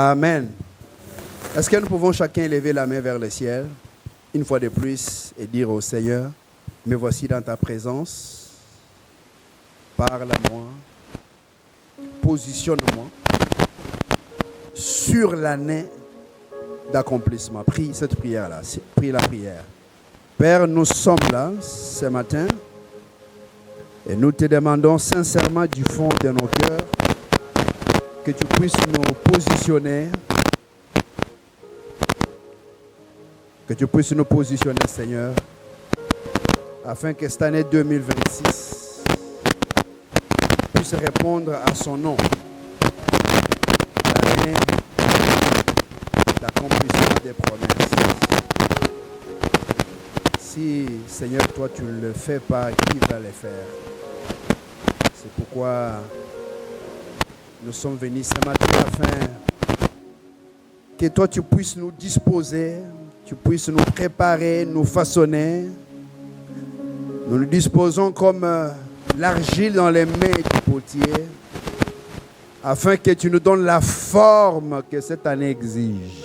Amen. Est-ce que nous pouvons chacun lever la main vers le ciel, une fois de plus, et dire au Seigneur, me voici dans ta présence, parle à moi, positionne-moi sur l'année d'accomplissement. Prie cette prière-là, prie la prière. Père, nous sommes là ce matin et nous te demandons sincèrement du fond de nos cœurs que tu puisses nous positionner, Seigneur, afin que cette année 2026 puisse répondre à son nom, l'année d'accomplissement des promesses. Si, Seigneur, toi tu ne le fais pas, qui va le faire? C'est pourquoi nous sommes venus ce matin afin que toi tu puisses nous disposer, tu puisses nous préparer, nous façonner. Nous nous disposons comme l'argile dans les mains du potier, afin que tu nous donnes la forme que cette année exige,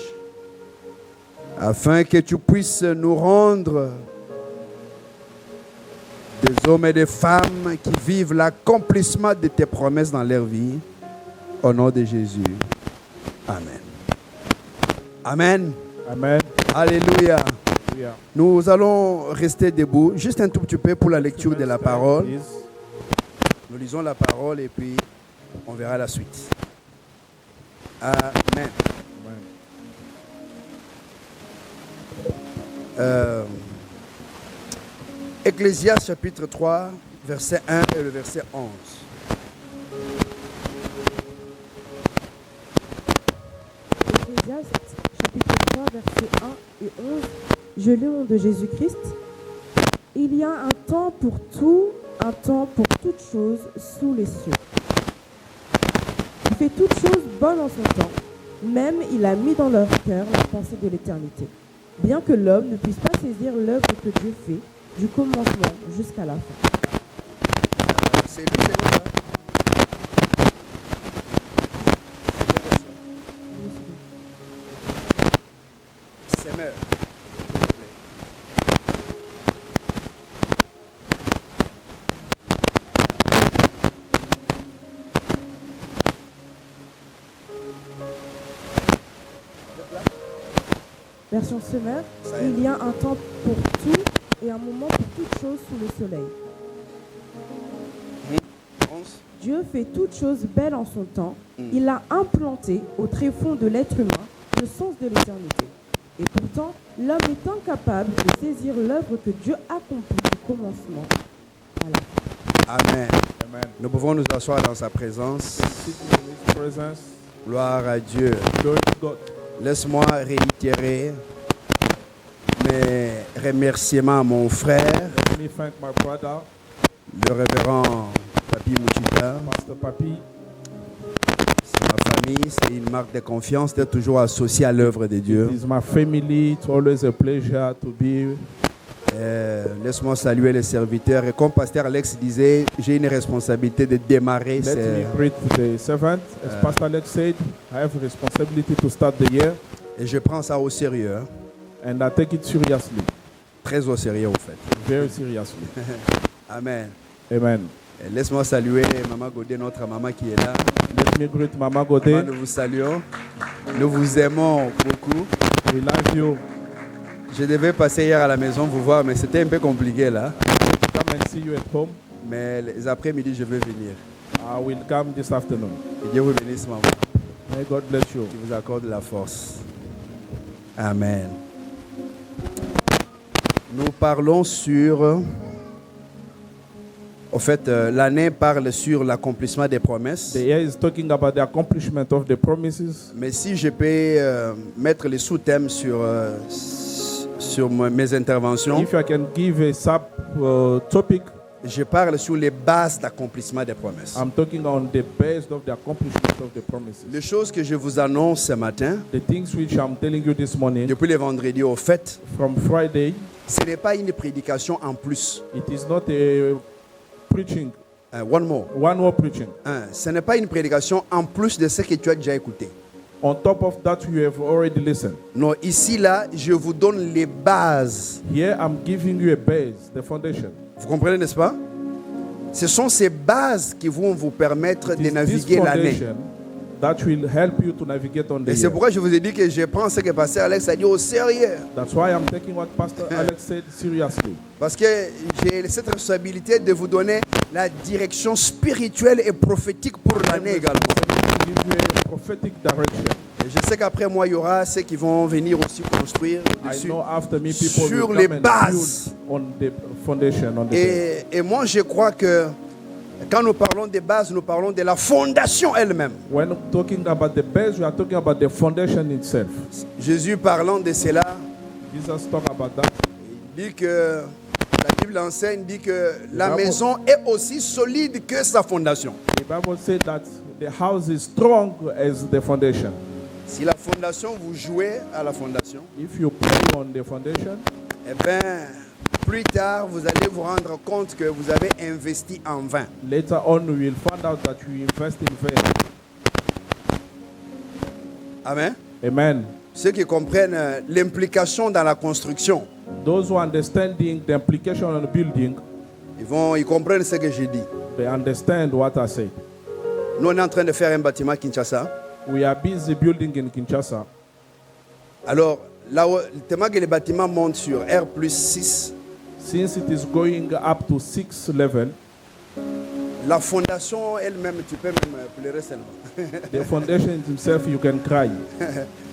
afin que tu puisses nous rendre des hommes et des femmes qui vivent l'accomplissement de tes promesses dans leur vie. Au nom de Jésus. Amen. Amen. Amen. Alléluia. Yeah. Nous allons rester debout, juste un tout petit peu pour la lecture de la parole. Nous lisons la parole et puis on verra la suite. Amen. Ecclésiaste chapitre 3, verset 1 et le verset 11. Ecclésiaste chapitre 3, verset 1 et 11. Je lis au nom de Jésus-Christ. Il y a un temps pour tout, un temps pour toutes choses sous les cieux. Il fait toutes choses bonnes en son temps. Même il a mis dans leur cœur la pensée de l'éternité. Bien que l'homme ne puisse pas saisir l'œuvre que Dieu fait, du commencement jusqu'à la fin. C'est lui, c'est quoi ça? Semeur. Version Semeur, il y a un temps pour tout et un moment pour toutes choses sous le soleil. Dieu fait toutes choses belles en son temps. Il a implanté au tréfonds de l'être humain le sens de l'éternité. Et pourtant, l'homme est incapable de saisir l'œuvre que Dieu accomplit du commencement à la fin. Amen. Amen. Nous pouvons nous asseoir dans sa présence. Sit in His presence. Gloire à Dieu. Glory to God. Laisse-moi réitérer mes remerciements à mon frère, Let me thank my brother, le révérend Papi Mouchita. Pastor Papi. C'est ma famille, c'est une marque de confiance d'être toujours associé à l'œuvre de Dieu. It is my family. It's always a pleasure to be. Laisse-moi saluer les serviteurs. Et comme Pasteur Alex disait, j'ai une responsabilité de démarrer. Let me greet the servant. As Pastor Alex said, I have a responsibility to start the year, Et je prends ça au sérieux, hein. and I take it seriously, Très au sérieux au fait. very seriously. Amen. Amen. Et laisse-moi saluer Maman Godé, notre maman qui est là. Let me greet Mama Maman, Godé. nous vous saluons. Nous vous aimons beaucoup. We love you. Je devais passer hier à la maison vous voir, mais c'était un peu compliqué là. Come and see you at home. Mais les après-midi, je vais venir. I will come this afternoon. Que Dieu vous bénisse, maman. May God bless you. Qui vous accorde la force. Amen. Nous parlons sur... En fait, l'année parle sur l'accomplissement des promesses. The year is talking about the accomplishment of the promises. Mais si je peux mettre les sous-thèmes sur mes interventions, If I can give a sub-topic, je parle sur les bases d'accomplissement des promesses. I'm talking on the base of the accomplishment of the promises. Les choses que je vous annonce ce matin, The things which I'm telling you this morning, depuis le vendredi au fait, from Friday, ce n'est pas une prédication en plus. it is not a preaching, One more. one more preaching. Ce n'est pas une prédication en plus de ce que tu as déjà écouté. On top of that, you have already listened. Non, ici, là, je vous donne les bases. Here, I'm giving you a base, the foundation. Vous comprenez, n'est-ce pas? Ce sont ces bases qui vont vous permettre It de is this naviguer l'année. foundation that will help you to navigate on the Et c'est year. pourquoi je vous ai dit que je prends ce que Pasteur Alex a dit au sérieux. That's why I'm taking what Pastor Alex said seriously. Parce que j'ai cette responsabilité de vous donner la direction spirituelle et prophétique pour l'année également. To give you a prophetic direction. Et je sais qu'après moi, il y aura ceux qui vont venir aussi construire I dessus. know after me, people Sur will les come and bases. build on the foundation, on the base. Et moi, je crois que quand nous parlons des bases, nous parlons de la fondation elle-même. When talking about the base, we are talking about the foundation itself. Jésus parlant de cela, Jesus talk about that. il dit que la Bible enseigne, dit que la maison est aussi solide que sa fondation. The Bible said that the house is strong as the foundation. Si la fondation, vous jouez à la fondation, If you play on the foundation, eh bien, plus tard, vous allez vous rendre compte que vous avez investi en vain. later on we will find out that you invest in vain. Amen. Amen. Ceux qui comprennent l'implication dans la construction, Those who understanding the implication on the building, ils comprennent ce que j'ai dit. they understand what I say. Nous, on est en train de faire un bâtiment à Kinshasa. We are busy building in Kinshasa. Alors, là, tellement que les bâtiments montent sur R+6, Since it is going up to 6 level, la fondation elle-même, tu peux même pleurer seulement. the foundation himself, you can cry.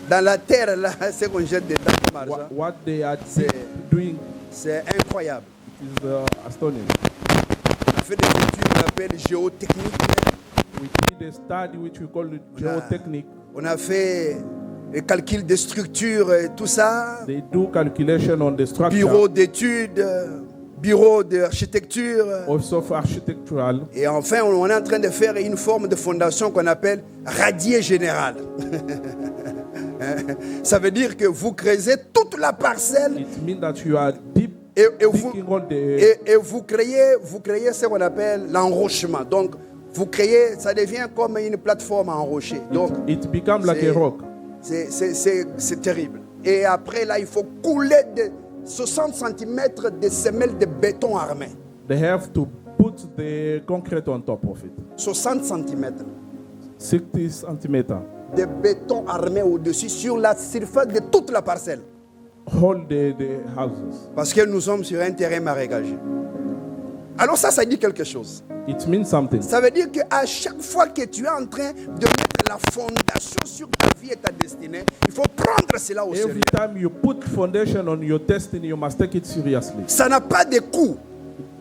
Dans la terre, là, ce qu'on jette dedans comme argent, What they are C'est- doing c'est incroyable. is astonishing. On a fait des études qu'on appelle géotechniques. We did a study which we call it geotechnique. On a fait les calculs de structure et tout ça. They do calculation on the structure, Bureau d'études, bureau d'architecture. also of architectural. Et enfin, on est en train de faire une forme de fondation qu'on appelle radier général. Ça veut dire que vous creusez toute la parcelle It means that you are deep et vous, digging on the et vous créez ce qu'on appelle l'enrochement. Donc, vous créez, ça devient comme une plateforme enrochée. Donc, it becomes like c'est- a rock. c'est terrible. Et après, là, il faut couler de 60 cm de semelles de béton armé. They have to put the concrete on top of it. 60 cm 60 centimeters. de béton armé au-dessus sur la surface de toute la parcelle. Hold the houses. Parce que nous sommes sur un terrain marécageux. Alors ça dit quelque chose. It means something. Ça veut dire qu'à chaque fois que tu es en train de mettre la fondation sur ta vie et ta destinée, il faut prendre cela au sérieux. Every time you put foundation on your destiny, you must take it seriously. Ça n'a pas de coût.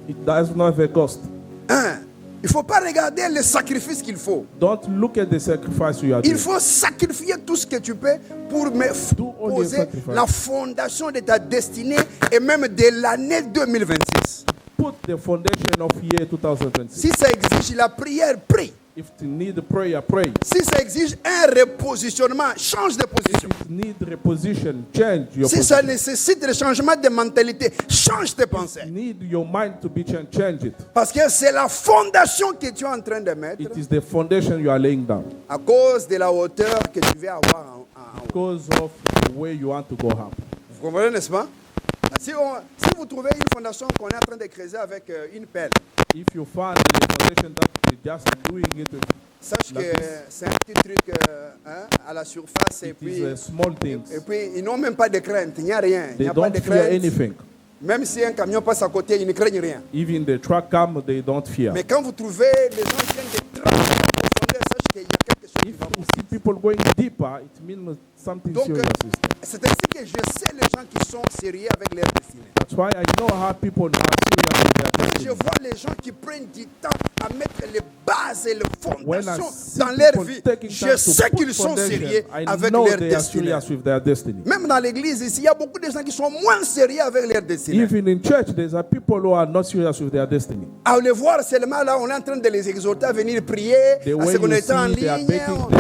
It does not have a cost. Hein? Il ne faut pas regarder les sacrifices qu'il faut. Don't look at the sacrifice you are Il doing. faut sacrifier tout ce que tu peux pour Do all your poser sacrifice. la fondation de ta destinée et même de l'année 2026. Put the foundation of year 2026. Si ça exige la prière, prie. If you need prayer, pray. Si ça exige un repositionnement, change de position. If you need reposition, change your Si ça position. nécessite le changement de mentalité, change tes pensées. You need your mind to be changed, change it. Parce que c'est la fondation que tu es en train de mettre It is the foundation you are laying down à cause de la hauteur que tu veux avoir en haut. because of where you want to go up. Vous comprenez, n'est-ce pas? Si vous trouvez une fondation qu'on est en train de creuser avec une pelle, If you find the foundation that is just doing it, sache Like que this. c'est un petit truc à la surface et it puis, is small things. ils n'ont même pas de crainte, il n'y a rien. Il They n'y a pas don't de fear crainte. anything. Même si un camion passe à côté, ils ne craignent rien. Even the truck come, they don't fear. Mais quand vous trouvez les gens qui viennent de travailler en profondeur, sachez qu'il y a quelque chose qui If va you see people going deeper, it means something Donc, serious. is there. c'est ainsi que je sais les gens qui sont sérieux avec leur destinée. That's why I know how people are serious with their Je destiny. vois les gens qui prennent du temps à mettre les bases et les When I fondations see dans leur people vie. taking Je time to sais put qu'ils sont foundation, sérieux I avec know leur they are destinée. serious with their destiny. Même dans l'église ici, il y a beaucoup de gens qui sont moins sérieux avec leur destinée. Even in church, there's are people who are not serious with their destiny. À les voir seulement là, on est en train de les exhorter à venir prier, The à way ce qu'on you est en see, they are ligne. making them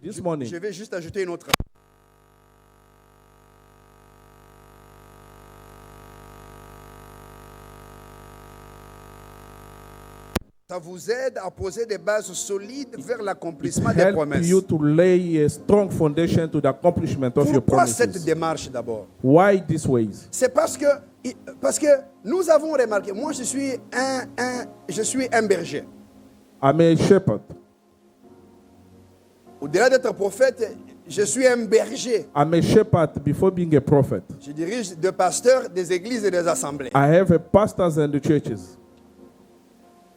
This morning, Je vais juste ajouter une autre. Ça vous aide à poser des bases solides vers l'accomplissement des help promesses. you to lay a strong foundation to the accomplishment of your Pourquoi cette promises. démarche d'abord? Why these ways? C'est parce que nous avons remarqué, moi je suis un berger. I'm a shepherd. Au-delà d'être prophète, je suis un berger. I'm a shepherd before being a prophet. Je dirige des pasteurs des églises et des assemblées. I have a pastors and the churches.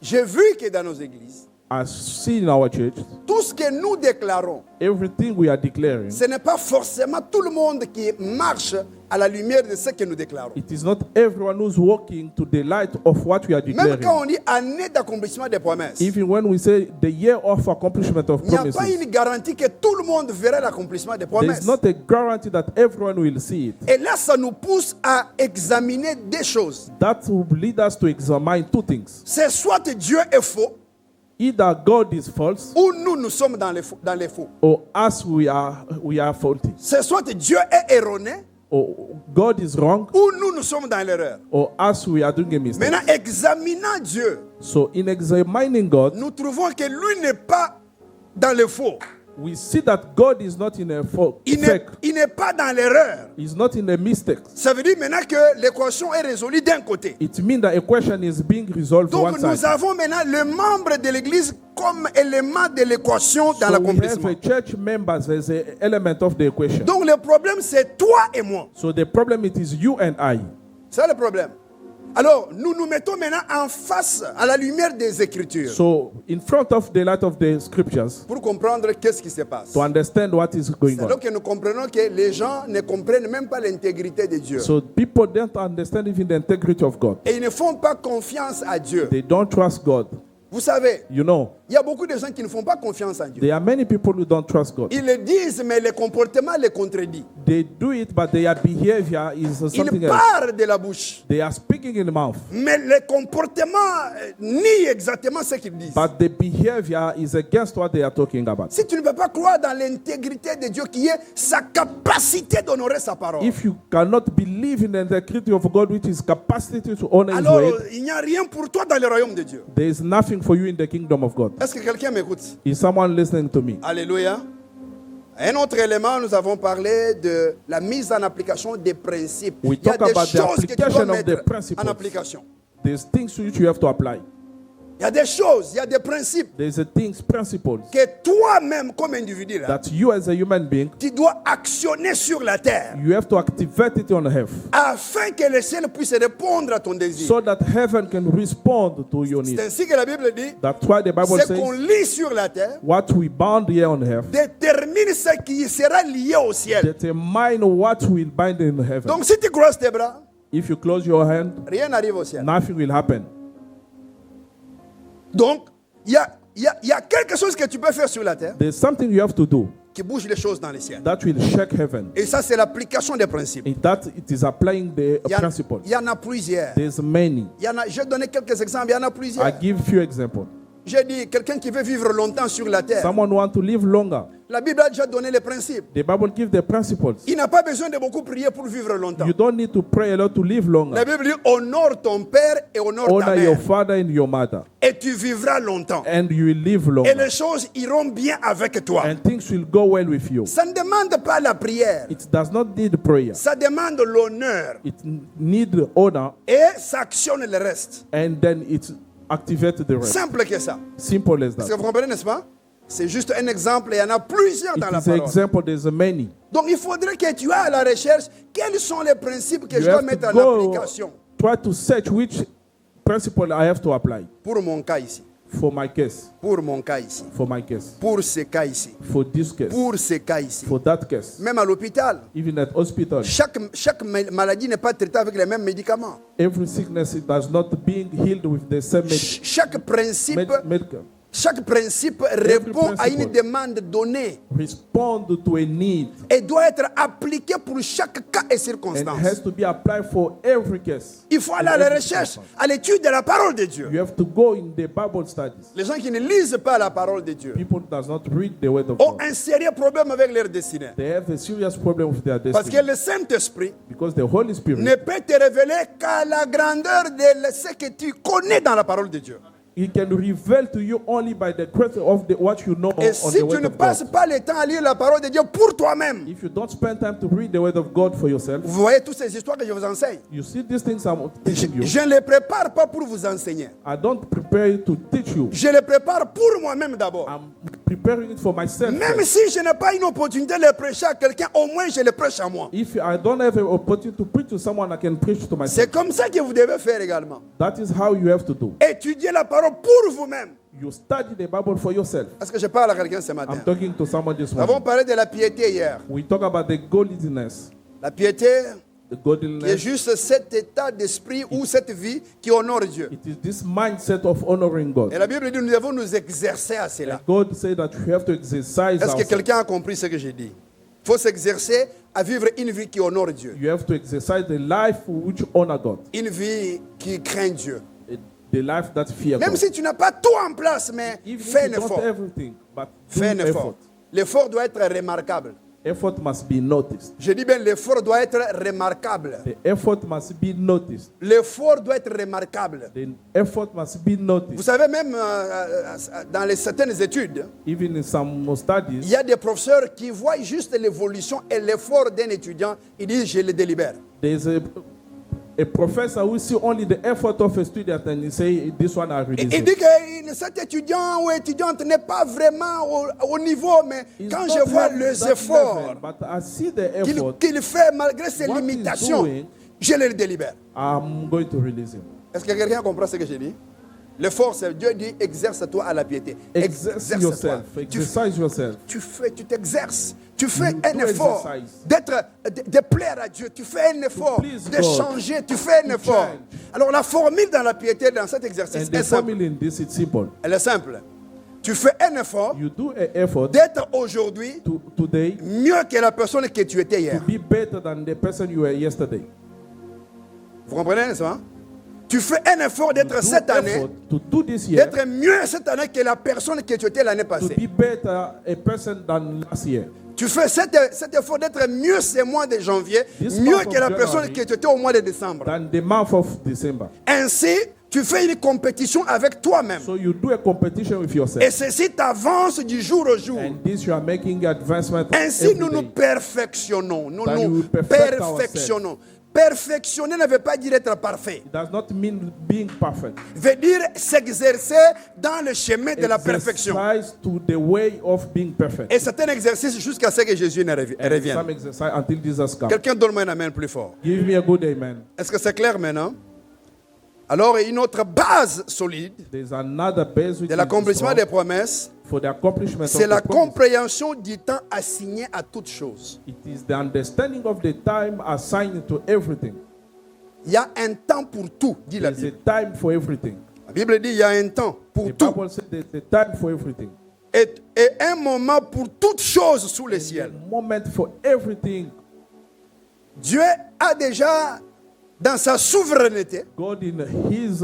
J'ai vu que dans nos églises, I've seen in our church, tout ce que nous déclarons, everything we are declaring, ce n'est pas forcément tout le monde qui marche à la lumière de ce que nous déclarons. it is not everyone who's walking to the light of what we are Même quand declaring. on dit année d'accomplissement des promesses, Even when we say the year of accomplishment of il n'y a pas promises, une garantie que tout le monde verra l'accomplissement des there promesses. is not a guarantee that everyone will see it. Et là, ça nous pousse à examiner des choses. That will lead us to examine two things. C'est soit Dieu est faux, Either God is false ou nous sommes dans les faux. or us we are faulty. C'est soit Dieu est erroné, Or God is wrong ou nous sommes dans l'erreur. or us we are doing a mistake. Maintenant, examinant Dieu, So in examining God, nous trouvons que lui n'est pas dans le faux. we see that God is not in a Il fake. n'est pas dans l'erreur. He's not in a mistake. Ça veut dire maintenant que l'équation est résolue d'un côté. It means that a question is being resolved Donc one nous side. avons maintenant le membre de l'église comme élément de l'équation dans So we have l'accomplissement. a church members as an element of the equation. Donc le problème c'est toi et moi. So the problem it is you and I. C'est le problème. Alors nous nous mettons maintenant en face à la lumière des Écritures So in front of the light of the scriptures pour comprendre qu'est-ce qui se passe. to understand what is going C'est on. là que nous comprenons que les gens ne comprennent même pas l'intégrité de Dieu. So people don't understand even the integrity of God. Et ils ne font pas confiance à Dieu. They don't trust God. Vous savez, You know, il y a beaucoup de gens qui ne font pas confiance en Dieu. there are many people who don't trust God. Ils le disent, mais le comportement les contredit. They do it, but their behavior is something Ils else. parlent de la bouche, They are speaking in the mouth, mais le comportement nie exactement ce qu'ils disent. but the behavior is against what they are talking about. Si tu ne peux pas croire dans l'intégrité de Dieu qui est sa capacité d'honorer sa parole, If you cannot believe in the integrity of God, which is capacity to honor His alors word, il n'y a rien pour toi dans le royaume de Dieu. there is nothing for you in the kingdom of God. Est-ce que quelqu'un m'écoute? Is someone listening to me? Alléluia. Un autre élément, nous avons parlé de la mise en application des principes. We Il y a talk des about the choses que tu dois application of the mettre principles. en application. There's things which you have to apply. Il y a des choses, il y a des principes There's a things, principles que toi-même, comme individu, là, that you as a human being, tu dois actionner sur la terre you have to activate it on earth afin que le ciel puisse répondre à ton désir. so that heaven can respond to your C'est needs. ainsi que la Bible dit, That's why the Bible ce qu'on says, lit sur la terre what we bound here on earth détermine ce qui sera lié au ciel. determine what will bind in heaven. Donc si tu croises tes bras, If you close your hand, rien n'arrive au ciel. nothing will happen. Donc, il y a quelque chose que tu peux faire sur la terre There's something you have to do qui bouge les choses dans le ciel. that will shake heaven. Et ça, c'est l'application des principes. In that it is applying the Il y, principles. il y en a plusieurs. There's many. Je vais donner quelques exemples. Il y en a I plusieurs. give few examples. J'ai dit, quelqu'un qui veut vivre longtemps sur la terre. Someone want to live longer. La Bible a déjà donné les principes. The Bible gives the principles. Il n'a pas besoin de beaucoup prier pour vivre longtemps. You don't need to pray a lot to live La longer. Bible dit, honore ton père et honore ta Honor your mère. father and your mother, Et tu vivras longtemps. and you will live Et longer. les choses iront bien avec toi. And things will go well with you. Ça ne demande pas la prière. It does not need prayer. Ça demande l'honneur. It needs honor, Et ça actionne le reste. and then it activates the rest. Simple que ça. Simple as Est-ce que that. vous comprenez, n'est-ce pas? C'est juste un exemple et il y en a plusieurs It dans la is an parole. example. There's many. Donc il faudrait que tu aies à la recherche quels sont les principes que You je dois have mettre to en go application try to search which principle I have to apply pour mon cas ici, for my case, pour mon cas ici, for my case, pour ce cas ici, for this case, pour ce cas ici. for that case. Même à l'hôpital, Even at hospital, chaque maladie n'est pas traitée avec les mêmes médicaments. every sickness it does not being healed with the same Chaque principe, medical. chaque principe répond à une principle demande donnée respond to a need et doit être appliqué pour chaque cas et and circonstance. has to be applied for every case. Il faut aller à la recherche, à l'étude de la parole de Dieu. You have to go in the Bible studies. Les gens qui ne lisent pas la parole de Dieu People does not read the word of ont God. un sérieux problème avec leur destinée. They have a serious problem with their Parce que destiny le Saint-Esprit because the Holy ne Spirit, peut te révéler qu'à la grandeur de ce que tu connais dans la parole de Dieu. He can reveal to you only by the grace of what you know Et on si the tu word ne of passes God. pas le temps à lire la parole de Dieu pour toi-même, If you don't spend time to read the word of God for yourself, vous voyez toutes ces histoires que je vous enseigne. you see these things I'm teaching you. Je ne les prépare pas pour vous enseigner. I don't prepare you to teach you. Je les prépare pour moi-même d'abord. I'm preparing it for myself. Même first. si je n'ai pas une opportunité de le prêcher à quelqu'un, au moins je le prêche à moi. If I don't have an opportunity to preach to someone, I can preach to myself. C'est comme ça que vous devez faire également. That is how you have to do. Étudiez la parole pour vous-même. You study the Bible for yourself. Est-ce que je parle à quelqu'un ce matin? I'm talking to someone this Nous avons morning. parlé de la piété hier. We talk about the godliness. La piété The qui est godliness. juste cet état d'esprit ou cette vie qui honore Dieu. It is this mindset of honoring God. Et la Bible dit nous devons nous exercer à cela. And God said that we have to exercise Est-ce que ourselves. quelqu'un a compris ce que j'ai dit? Il faut s'exercer à vivre une vie qui honore Dieu. You have to exercise the life which honor God. Une vie qui craint Dieu. The life that fear Même God. si tu n'as pas tout en place, mais Even fais un if you don't effort. everything, but do Fais un effort. effort. L'effort doit être remarquable. Effort must be noticed. Je dis bien, l'effort doit être remarquable. The effort must be noticed. L'effort doit être remarquable. The effort must be Vous noticed. savez, même dans certaines études, Even in some il studies, y a des professeurs qui voient juste l'évolution et l'effort d'un étudiant. Ils disent, je le délibère. there's a professor who see only the effort of a student and he say this one I Et release il him. dit que cet étudiant ou étudiante n'est pas vraiment au niveau, mais He's quand not je vois having les that efforts level, but I see the effort, qu'il fait malgré ses what he's limitations, doing, je le délibère. I'm going to release him. Est-ce que quelqu'un comprend ce que j'ai dit? L'effort, c'est Dieu dit exerce-toi à la piété. Exerce yourself. Exercise yourself. Tu t'exerces. Tu fais You un do effort exercise. de plaire à Dieu. Tu fais un effort please de God. changer. Tu fais un To effort. change. Alors la formule dans la piété, dans cet exercice, And est the simple. formula in this is simple. Elle est simple. Tu fais un effort You do an effort d'être aujourd'hui today mieux que la personne que tu étais to hier. be better than the person you were yesterday. Vous comprenez, n'est-ce pas? Tu fais un effort d'être Do cette année, effort to do this year d'être mieux cette année que la personne que tu étais l'année to passée. be better a person than last year. Tu fais cet effort d'être mieux ce mois de janvier, This mieux month que of la personne January, que tu étais au mois de décembre. Than the month of December. Ainsi, tu fais une compétition avec toi-même. So you do a competition with Et yourself. ceci t'avance du jour au jour. And this you are making advancement Ainsi, every nous nous day. perfectionnons. Nous That nous you perfect perfectionnons. Perfectionner ne veut pas dire être parfait. It does not mean being perfect. Veut dire s'exercer dans le chemin de la perfection. Exercise to the way of being perfect. Et c'est un exercice jusqu'à ce que Jésus ne And revienne. some exercise until Jesus comes. Quelqu'un donne-moi un amen plus fort. Give me a good amen. Est-ce que c'est clair maintenant? Alors, une autre base solide There's another base which de is l'accomplissement des strong promesses, for the accomplishment c'est of la the promise. compréhension du temps assigné à toute chose. It is the understanding of the time assigned to everything. Il y a un temps pour tout, dit la There's a Bible. time for everything. La Bible dit il y a un temps pour The tout Bible says there's a time for everything. et un moment pour toutes choses sous le A ciel. moment for everything. Dieu a déjà, dans sa souveraineté, God in His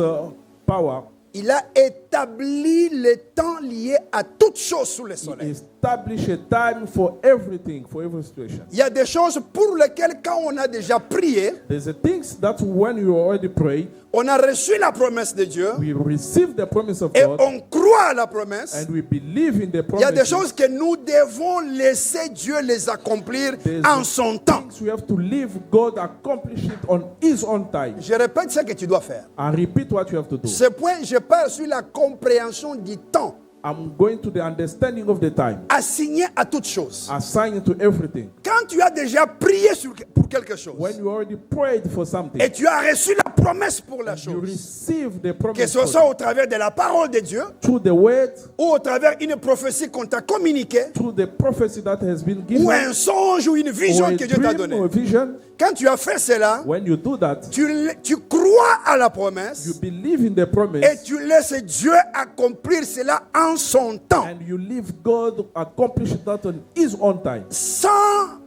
power, il a établi le temps lié à toutes choses sous le He soleil. established a time for everything, for every situation. Il y a des choses pour lesquelles, quand on a déjà prié, There's a things that when you already prayed, on a reçu la promesse de Dieu we receive the promise of et God on croit à la promesse. and we believe in the Il y a des promise. choses que nous devons laisser Dieu les accomplir There's en son temps. things we have to leave God accomplish it on His own time. Je répète ce que tu dois faire. And repeat what you have to do. Ce point, je parle sur la compréhension du temps I'm going to the understanding of the time, assigné à toute chose. assigned to everything. Quand tu as déjà prié pour quelque chose When you already prayed for something, et tu as reçu la promesse pour la you chose, receive the que promise ce for soit it. au travers de la parole de Dieu Through the word, ou au travers d'une prophétie qu'on t'a communiquée through the prophecy that has been ou given, un songe ou une or vision a que Dieu t'a dream donnée. or a vision. Quand tu as fait cela, When you do that, tu crois crois à la You promesse believe in the et promise, tu laisses Dieu accomplir cela en son temps, and you leave God accomplish that on His own time, sans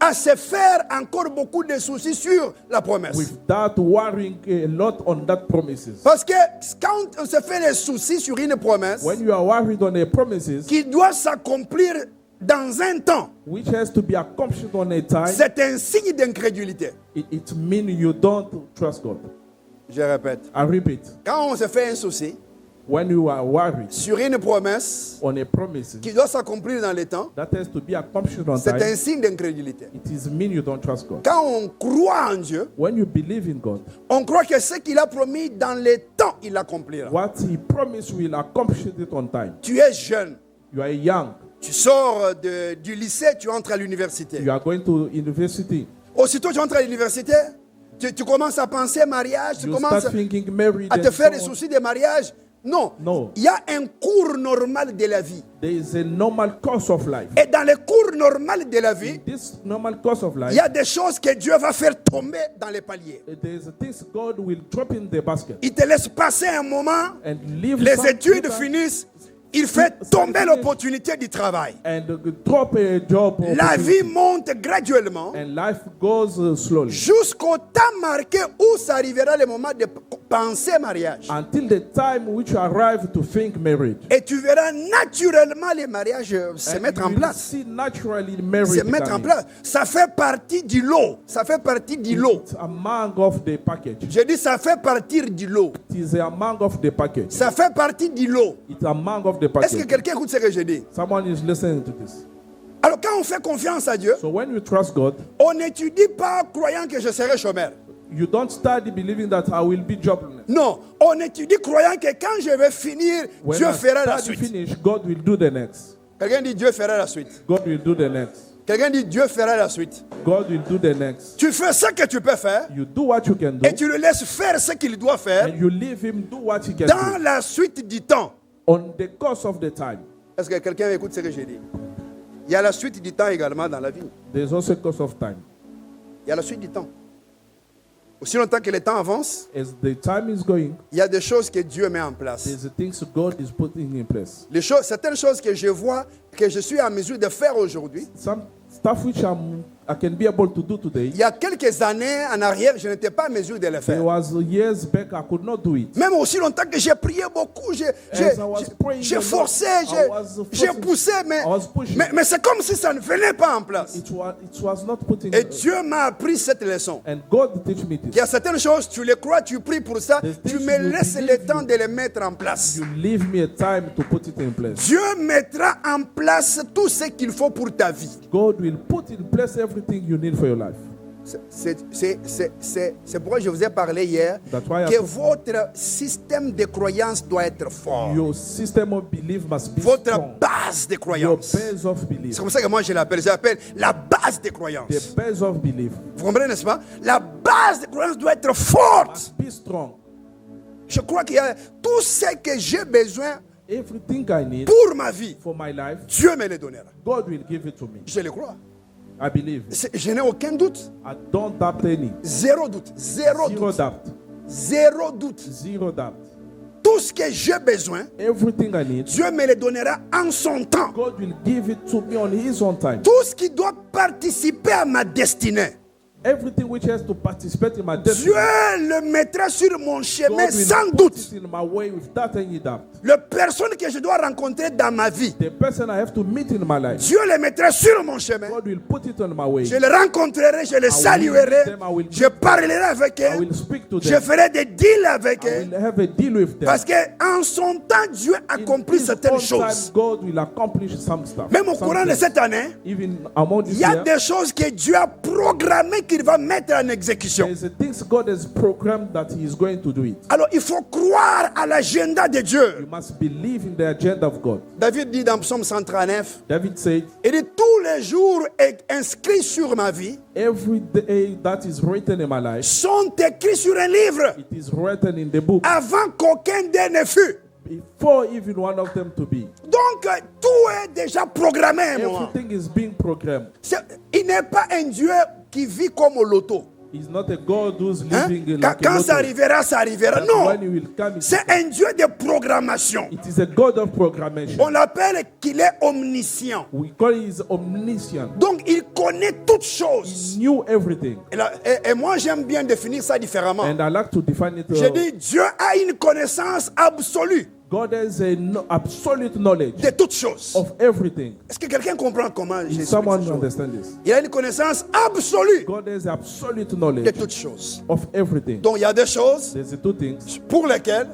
à se faire encore beaucoup de soucis sur la promesse. without worrying a lot on that promises. Parce que quand on se fait des soucis sur une promesse When you are worried on a promises, qui doit s'accomplir dans un temps, which has to be accomplished on a time, c'est un signe d'incrédulité. it means you don't trust God. Je répète, I repeat, quand on se fait un souci when you are worried sur une promesse on a promise qui doit s'accomplir dans le temps, that has to be accomplished on c'est un time, signe d'incrédulité. it is mean you don't trust God. Quand on croit en Dieu, When you believe in God, on croit que ce qu'il a promis dans le temps, il l'accomplira. what He promised will accomplish it on time. Tu es jeune, You are young, tu sors du lycée, tu entres à l'université. you are going to university, Aussitôt tu entres à l'université, tu commences à penser mariage, tu you commences start thinking married à te and faire des so on. soucis de mariage. Non. No. Il y a un cours normal de la vie. There is a normal course of life. Et dans le cours normal de la vie, This normal course of il life, y a des choses que Dieu va faire tomber dans les paliers. there is things God will drop in the basket Il te laisse passer un moment, and leave les some études paper finissent, il fait tomber l'opportunité du travail. and drop a job La vie opportunity. monte graduellement And life goes slowly jusqu'au temps marqué où ça arrivera le moment de penser mariage. until the time which you arrive to think marriage. Et tu verras naturellement les mariages se And mettre you en will place. see naturally marriage Se mettre en coming. place. Ça fait partie du lot. Ça fait partie du lot. It's among of the package. J'ai dit ça fait partie du lot. It is among of the package. Ça fait partie du lot. It's among of the Est-ce que package. quelqu'un écoute ce que je dis? Someone is listening to this. Alors quand on fait confiance à Dieu, So when you trust God, on n'étudie pas croyant que je serai chômeur. you don't study believing that I will be jobless. Non, on étudie croyant que quand je vais finir, When Dieu I fera la study suite. finish, God will do the next. Quelqu'un dit Dieu fera la suite. God will do the next. Quelqu'un dit Dieu fera la suite. God will do the next. Tu fais ce que tu peux faire You do what you can do, et tu le laisses faire ce qu'il doit faire and you leave him do what he can dans do la suite du temps. on the course of the time. Est-ce que quelqu'un écoute ce que j'ai dit? Il y a la suite du temps également dans la vie. There's also a course of time. Il y a la suite du temps. Aussi longtemps que le temps avance, As the time is going, il y a des choses que Dieu met en place. there's the things God is putting in place. Certaines choses que je vois, que je suis en mesure de faire aujourd'hui, Some stuff which I can be able to do today, il y a quelques années en arrière, je n'étais pas en mesure de le there faire. was years back I could not do it. Même aussi longtemps que j'ai prié beaucoup, j'ai forcé, j'ai poussé, mais c'est comme si ça ne venait pas en place. It was not putting. Et Dieu m'a appris cette leçon. And God teach me Il y this. a certaines choses, tu les crois, tu pries pour ça, There's tu things me you laisses believe le temps de les mettre en place. You leave me a time to put it in place. Dieu mettra en place tout ce qu'il faut pour ta vie. God will put in place everything you need for your life. C'est pourquoi je vous ai parlé hier That's why que votre système de croyance doit être fort. your system of belief must be Votre strong. base de Your croyance. base of belief. C'est comme ça que moi je l'appelle. Je l'appelle la base de croyance. The base of belief Vous comprenez, n'est-ce pas? La base de croyance doit être forte. must be strong. Je crois qu'il y a tout ce que j'ai besoin Everything I need pour ma vie. for my life, Dieu me le donnera. God will give it to me. Je le crois. I believe it. Je n'ai aucun doute. I don't doubt any. Zéro doute. Zéro Zero doute. doubt. Zéro doute. Zero doubt. Tout ce que j'ai besoin, Everything I need, Dieu me le donnera en son temps. God will give it to me on His own time. Tout ce qui doit participer à ma destinée, Everything which has to participate in my destiny, Dieu le mettra sur mon chemin God will sans put doute. it in my way without any doubt. Les personnes que je dois rencontrer dans ma vie, The person I have to meet in my life, Dieu les mettra sur mon chemin. God will put it on my way. Je les rencontrerai, je les saluerai, je parlerai avec eux, I will speak to je them. ferai des deals avec I eux. will have a deal with them. Parce qu'en son temps, Dieu accomplit In His certaines own choses. time, God will accomplish some stuff. Même au Some courant de things. cette année, Even among il this y a year, des choses que Dieu a programmées qu'il va mettre en exécution. there's a things God has programmed that He is going to do it. Alors il faut croire à l'agenda de You Dieu. must believe in the agenda of God. David dit dans Psaume 139, David said, il dit tous les jours inscrits sur ma vie every day that is written in my life, sont écrits sur un livre it is written in the book avant qu'aucun d'eux ne fût. before even one of them to be. Donc tout est déjà programmé à un moment. Everything is being programmed. Il n'est pas un Dieu qui vit comme au loto. He's not a God who's Hein? living Quand, like a quand ça lottery. arrivera, ça arrivera. That Non, when he will come, c'est un Dieu de programmation. it is a God of programmation. On l'appelle qu'il est omniscient. We call him omniscient. Donc, il connaît toutes He choses. knew everything. Et moi, j'aime bien définir ça différemment. And I like to define it. Je dis, Dieu a une connaissance absolue God has absolute knowledge de toutes choses. of everything. Est-ce que quelqu'un comprend comment Did Jésus someone dit ça? understand this? Il a une connaissance absolue God has absolute de knowledge toutes choses. of everything. Donc, il y a des choses There's the two things pour lesquelles,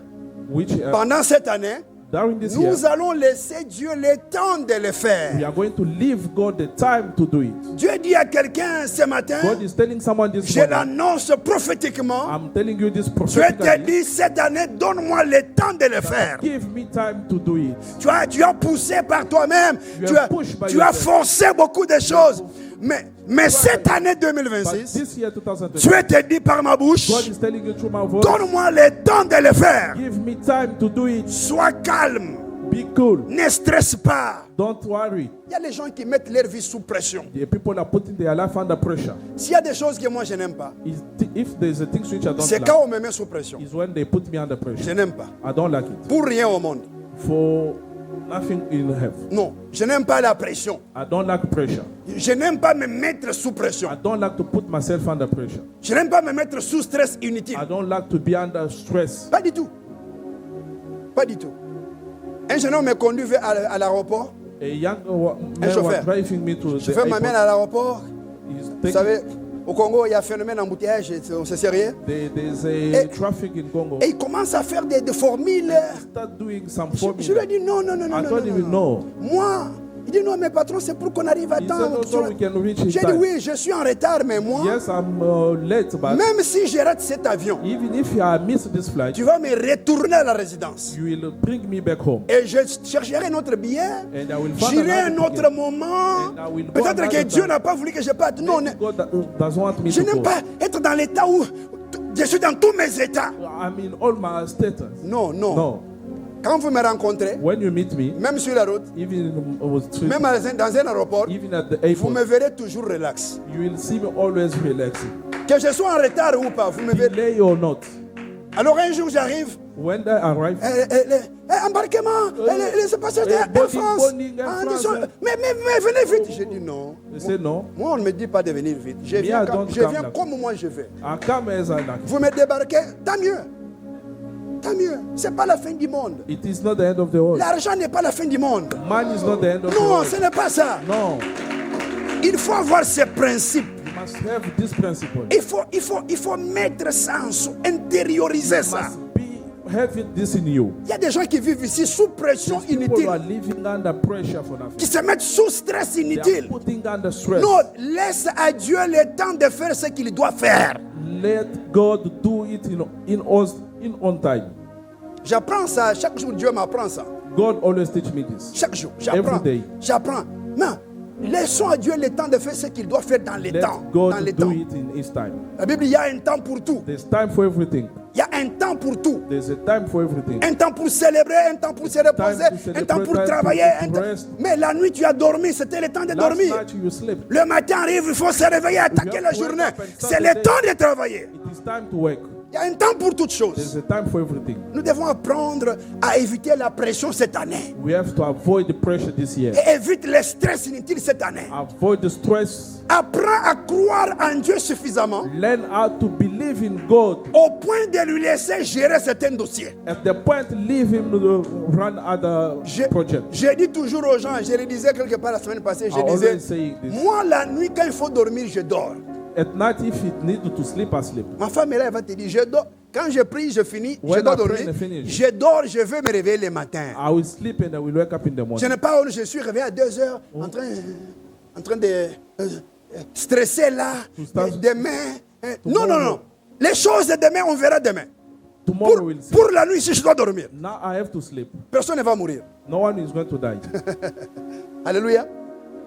which pendant cette année, during this year nous allons laisser Dieu le temps de le we faire. are going to leave God the time to do it. Dieu dit à quelqu'un ce matin, God is telling someone this je morning. l'annonce prophétiquement, I'm telling you this Dieu te prophetically. dit cette année, donne-moi le temps de le faire. Give me time to do it. Tu as poussé par toi-même, You tu have as, pushed by tu as yourself. forcé beaucoup de choses. Mais cette année But 2026, this year, 2020, Dieu te dit par ma bouche, God is telling you through my voice, donne-moi le temps de le faire. give me time to do it. Sois calme, Be cool. ne stresse pas. Don't worry. Il y a des gens qui mettent leur vie sous pression. The people are putting their life under pressure. S'il y a des choses que moi je n'aime pas, If there's a thing which I don't c'est like, quand on me met sous pression. is when they put me under Je pressure. n'aime pas. I don't like it. Pour rien au monde. For nothing in heaven. Non, je n'aime pas la pression. I don't like pressure. Je n'aime pas me mettre sous pression. I don't like to put myself under pressure. Je n'aime pas me mettre sous stress inutile. I don't like to be under stress. Pas du tout. Pas du tout. Un jeune homme me conduit à l'aéroport. A young man chauffeur. was driving me to Je the fais m'amène à airport. l'aéroport. He's Vous taking- savez, au Congo, il y a un phénomène d'embouteillage, c'est sérieux. There's a Et- traffic in Congo. Et il commence à faire des formules. Start doing some Je lui formula. ai dit non, non, non, non, I non, told non, him non. no. Moi, il dit non, mais patron, c'est pour qu'on arrive à He temps. said also we can reach his J'ai dit time. oui, je suis en retard, mais moi, Yes, I'm late, but même si je rate cet avion, even if I miss this flight, tu vas me retourner à la résidence. you will bring me back home. Et je chercherai un autre billet. And I will find J'irai another un autre ticket. moment. And I will go Peut-être que another Dieu time. n'a pas voulu que je parte. Non, Maybe God doesn't want me je to n'aime go. pas être dans l'état où je suis dans tous mes états. I'm in all my status. Non, non. No. Quand vous me rencontrez, When you meet me, même sur la route, even on the street, même dans un aéroport, even at the vous me airport, verrez toujours relax. you will see me always relaxing. Que je sois en retard ou pas, vous me verrez. Delay or not. Alors un jour j'arrive, When I arrive, embarquement, les passagers Air boarding, France. boarding, Air Ah, France. attention, mais venez vite. J'ai dit non. they say no. Moi, on ne me dit pas de venir vite. Je Me, viens, I don't je come viens like comme moi je vais. I come as I like. Vous me débarquez, tant mieux. Tant mieux. C'est pas la fin du monde. It is not the end of the world. L'argent n'est pas la fin du monde. Man is not the end of the Non, world. ce n'est pas ça. No. Il faut avoir ces principes. You must have this principle. Il faut mettre ça en soi, intérioriser You ça. must have this in you. Il y a des gens qui vivent ici sous pression People are inutile, living under pressure for nothing. qui se mettent sous stress They are inutile. putting under stress. Non, laisse à Dieu le temps de faire ce qu'il doit faire. Let God do it in on time. J'apprends ça, chaque jour Dieu m'apprend ça. God always teach me this. Chaque jour, j'apprends. Every day. J'apprends. Non, laissons à Dieu le temps de faire ce qu'il doit faire dans les Let temps. God Dans les do temps. it in His time. La Bible, il y a un temps pour tout. There's time for everything. Il y a un temps pour tout. There's a time for everything. Un temps pour célébrer, un temps pour se reposer, to un temps pour celebrate, travailler. time to rest. Mais la nuit, tu as dormi, c'était le temps de Last dormir. night you sleep. Le matin arrive, il faut se réveiller, attaquer have la to journée. wake up and start C'est the le day. temps de travailler. It is time to work. Il y a un temps pour toutes There's choses. a time for everything. Nous devons apprendre à éviter la pression cette année. We have to avoid the pressure this year. Et évite le stress inutile cette année. Avoid the stress. Apprends à croire en Dieu suffisamment Learn how to believe in God au point de lui laisser gérer certains dossiers. at the point leave Him to run other projects. Je dis toujours aux gens, je le disais quelque part la semaine passée, je I always disais, say this. moi la nuit quand il faut dormir, je dors. At night, if it need to sleep, I sleep. Ma femme est là, elle va te dire, je dors. Quand je prie, je finis, je When dois I pray dormir. and finish. Je dors, je vais me réveiller le matin. I will sleep and I will wake up in the Je morning. n'ai pas, je suis réveillé à 2 heures en train de stresser là. Demain. Non, non, non. Les choses de demain, on verra demain. Tomorrow we'll see. Pour la nuit, si je dois dormir, Now I have to sleep. personne ne va mourir. No one is going to die. Alléluia.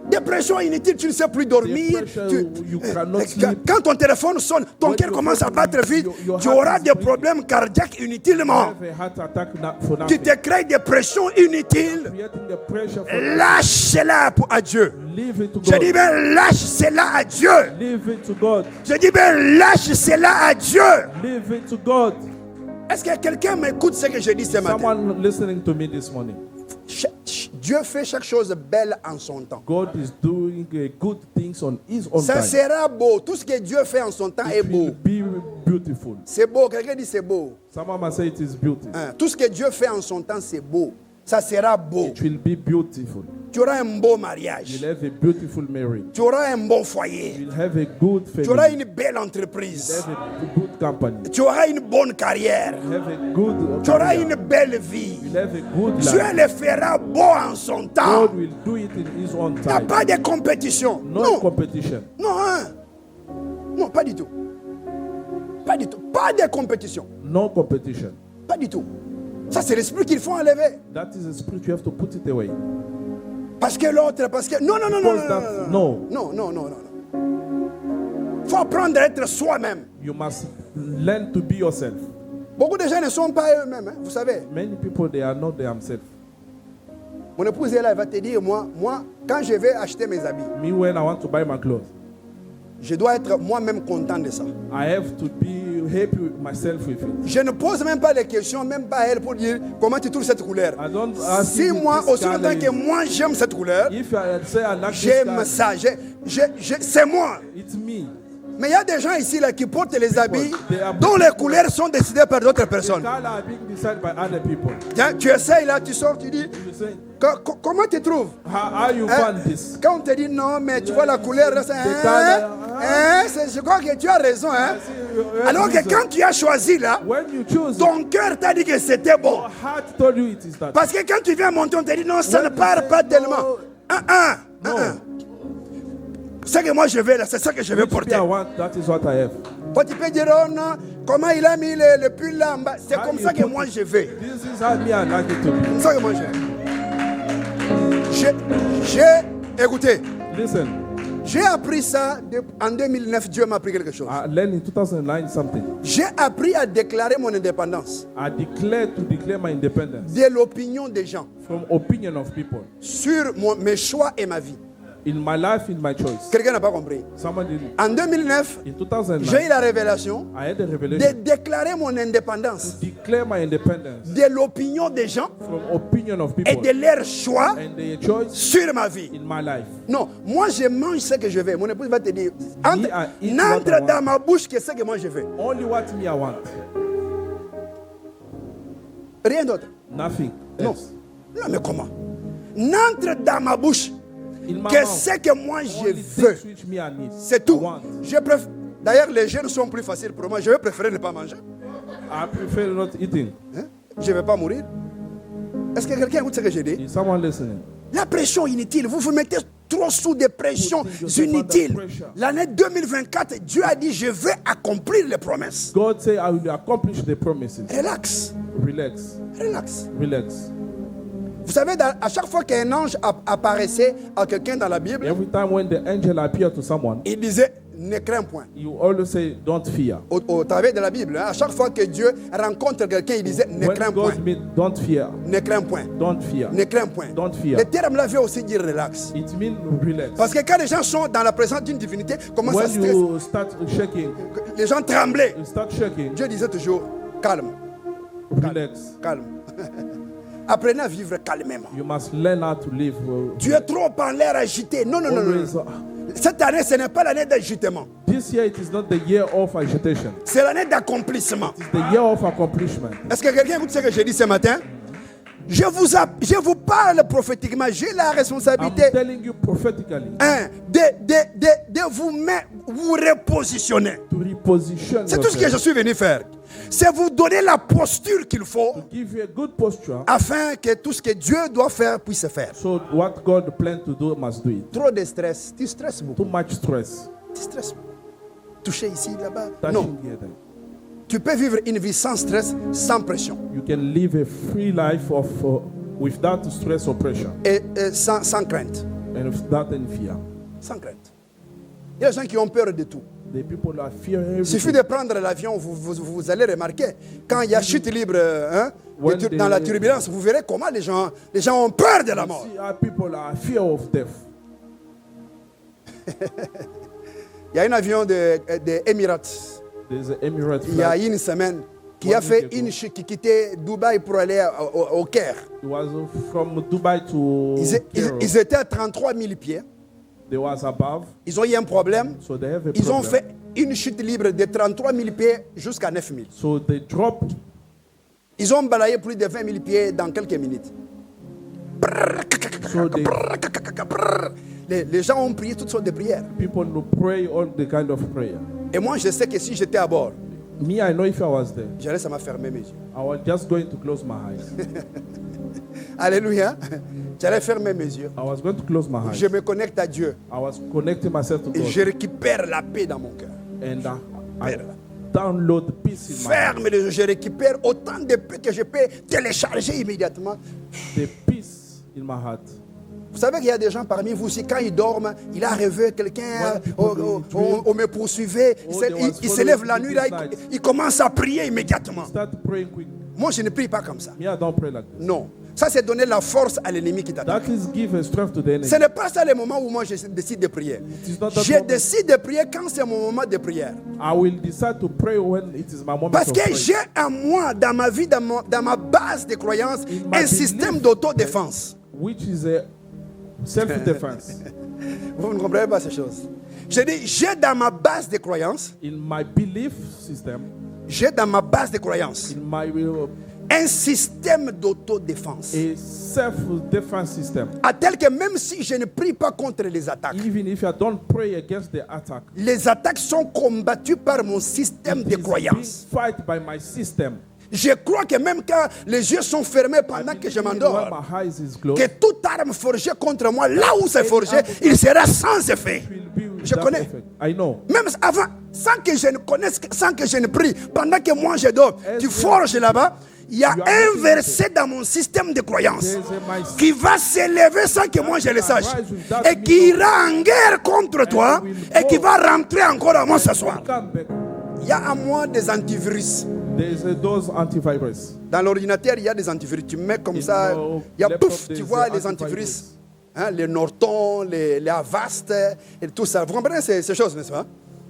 Dépression inutile, tu ne sais plus dormir. Depression, you cannot sleep. Quand ton téléphone sonne, ton When cœur your commence à phone battre vite, your tu heart auras is des beating. problèmes cardiaques inutilement. Have a heart attack for Tu nothing. te crées des pressions inutiles. Creating the pressure for Lâche cela à Dieu. leave it to Je dis God. bien lâche cela à Dieu. Leave it to God. Je dis bien lâche cela à Dieu. Leave it to God. Est-ce que quelqu'un m'écoute ce que je dis ce matin? Someone listening to me this morning. Dieu fait chaque chose belle en son temps. God is doing good things on His own Ça time. sera beau. Tout ce que Dieu fait en son temps est It will beau. be beautiful. C'est beau. Quelqu'un dit c'est beau. Someone must say it is beautiful. Hein, tout ce que Dieu fait en son temps, c'est beau. Ça sera beau. It will be beautiful. Tu auras un beau mariage. You'll have a beautiful marriage. Tu auras un bon foyer. You'll have a good Tu auras family. une belle You'll entreprise. have a good company. Tu auras une bonne carrière. You'll have a good Tu auras career. une belle vie. You'll have a good Dieu life. le fera beau en son temps. God will do it in His own Il n'y a time. pas de compétition. No Non, competition. non, hein. Non, pas du tout. Pas du tout. Pas de compétition. No competition. Pas du tout. Ça, c'est l'esprit qu'il faut enlever. That is a spirit, you have to put it away. Parce que l'autre, parce que... Non, non, non, non, Because non, that's- non, no. non, non, non, non. Faut apprendre à être soi-même. You must learn to be yourself. Beaucoup de gens ne sont pas eux-mêmes, hein, vous savez. Many people, they are not themselves. Mon épouse est là, elle va te dire, moi, quand je vais acheter mes habits, Me, when I want to buy my clothes, je dois être moi-même content de ça. I have to be happy with myself with it. Je ne pose même pas les questions, même pas à elle, pour dire comment tu trouves cette couleur. I don't ask Si you moi, this aussi longtemps color que is- moi j'aime cette couleur, If I say I like this j'aime color, ça, c'est moi. it's me. Mais il y a des gens ici là, qui portent les habits they are- dont les couleurs sont décidées par d'autres The personnes. color are being decided by other people. Tiens, tu essayes là, tu sors, tu dis, You say, comment tu trouves? how you Hein? find this? Quand on te dit non, mais tu vois la couleur, là, c'est, je crois que tu as raison. Hein? Alors que quand tu as choisi là, When you choose, ton cœur t'a dit que c'était bon. your heart told you it is that. Parce que quand tu viens monter, on te dit non, ça When ne you part say pas no, tellement. No. Ce que moi je veux là, c'est ça que je vais Which porter. I want, that is what I have. Toi, tu peux dire, oh non, comment il a mis le pull là en bas. C'est How comme you ça que put moi it. je vais. This is how me I like it to be. C'est comme ça que moi je vais. Écoutez, Listen, j'ai appris ça en 2009. Dieu m'a appris quelque chose. I learned in 2009 something. J'ai appris à déclarer mon indépendance I declared to declare my independence de l'opinion des gens from opinion of people sur mes choix et ma vie. in my life, in my choice. Quelqu'un n'a pas compris. Someone didn't. En 2009, In j'ai eu 2009, la révélation I had a de revelation déclarer mon indépendance to declare my independence de l'opinion des gens from opinion of et people de leur choix and their choice sur ma vie. in my life. Non, moi je mange ce que je veux. Mon épouse va te dire, I eat what I n'entre want. dans ma bouche que ce que moi je veux. Only what me I want, Rien d'autre. nothing Non. else. Non, mais comment? N'entre dans ma bouche In my que mouth, ce que moi je only veux. things which me I need. C'est tout. I want. D'ailleurs, les jeûnes sont plus faciles pour moi. Je vais préférer ne pas manger. I prefer not eating. Hein? Je ne vais pas mourir. Est-ce que quelqu'un écoute ce que j'ai dit? Is someone listening? La pression inutile. Vous vous mettez trop sous des pressions Putting yourself inutiles. under pressure. L'année 2024, Dieu a dit, je vais accomplir les promesses. God say, I will accomplish the promises. Relax. Relax. Relax. Relax. Vous savez, à chaque fois qu'un ange apparaissait à quelqu'un dans la Bible, Every time when the angel appeared to someone, il disait, ne crains point. you always say, don't fear. Au travers de la Bible, hein, à chaque fois que Dieu rencontre quelqu'un, il disait, ne When crains point. God meet, don't fear. Ne crains point. Don't fear. Ne crains point. Don't fear. Le terme là veut aussi dire relax. It means relax. Parce que quand les gens sont dans la présence d'une divinité, commencent à When stresser. you start shaking, Les gens tremblaient. you start shaking, Dieu disait toujours, calme, relax. calme. Apprenez à vivre calmement. You must learn how to live. Tu es trop en l'air agité. Non, non, non, non. Always, Cette année, ce n'est pas l'année d'agitement. this year it is not the year of agitation. C'est l'année d'accomplissement. It's the year of accomplishment. Est-ce que quelqu'un écoute ce que j'ai dit ce matin? Je vous parle prophétiquement. J'ai la I'm responsabilité telling you prophetically de vous mettre, vous repositionner. to reposition C'est tout ce que je yourself, suis venu faire. C'est vous donner la posture qu'il faut give you a good posture, afin que tout ce que Dieu doit faire puisse se faire. so what God planned to do must do it. Trop de stress, tu stresses beaucoup. Too much stress. Tu stresses. Toucher ici, là-bas. Touching Non. here, there. Tu peux vivre une vie sans stress, sans pression You can live a free life of without stress or pressure et sans crainte. and without any fear. Sans crainte. Il y a des gens qui ont peur de tout. The people are fear Il suffit everything. de prendre l'avion, vous allez remarquer, quand il y a chute libre When dans la turbulence, vous verrez comment les gens ont peur de la mort. See how people are fear of death. Il y a un avion des Emirates, There's an Emirates il y a flight. une semaine, qui a fait une chute, qui quittait Dubaï pour aller au Caire. It was from Dubai to Cairo. Ils étaient à 33 000 pieds. They was above, Ils ont eu un problème. so they have a Ils ont problem. fait une chute libre de 33 000 pieds jusqu'à 9 000. So they drop. Ils ont balayé plus de 20 000 pieds dans quelques minutes. So they, Les gens ont prié toutes sortes de prières. people will pray all the kind of prayer. Et moi, je sais que si j'étais à bord, Me, I know if I was there, j'allais ça m'a fermé mes yeux. I was just going to close my eyes. Alléluia. J'allais fermer mes yeux. I was going to close my Je eyes. me connecte à Dieu I was connecting myself to et God, je récupère la paix dans mon cœur. and I Ferme. download peace in my heart. Ferme les yeux, je récupère autant de paix que je peux télécharger immédiatement. The peace in my heart. Vous savez qu'il y a des gens parmi vous aussi, quand ils dorment, il a rêvé quelqu'un, on me poursuivait, il se lève la nuit, là, il commence à prier immédiatement. Start praying quick. Moi, je ne prie pas comme ça. Me, I don't pray like this. Non. Ça, c'est donner la force à l'ennemi qui t'attaque. That is give a strength to the enemy. Ce n'est pas ça le moment où moi je décide de prier. is not that Je moment. décide de prier quand c'est mon moment de prière. I will decide to pray when it is my moment Parce of que prayer. j'ai en moi, dans ma vie, dans ma base de croyance, In my un système belief, d'autodéfense. Which is a self-defense. Vous ne comprenez pas ces choses. Je dis, j'ai dans ma base de croyance, In my belief system, j'ai dans ma base de croyance in my un système d'autodéfense. a self-defense system. À tel que même si je ne prie pas contre les attaques, Even if I don't pray against the attack, les attaques sont combattues par mon système de it is being croyance. fight by my system. Je crois que même quand les yeux sont fermés pendant que je Even when m'endors, my eyes is closed, que toute arme forgée contre moi, là où c'est forgé, il sera sans effet. it will be Je without connais. effect. I know. Même avant, sans que je ne connaisse, sans que je ne prie, pendant que moi je dors, tu forges là-bas, il y a un verset dans mon système de croyance qui va s'élever sans que moi je le sache et qui ira en guerre contre toi et qui va rentrer encore à moi ce soir. Come back. Il y a à moi des antivirus. There is those antivirus. Dans l'ordinateur, il y a des antivirus. Tu mets comme ça, il y a pouf, tu vois les antivirus. Hein, les Norton, les Avast et tout ça. Vous comprenez ces choses, n'est-ce pas?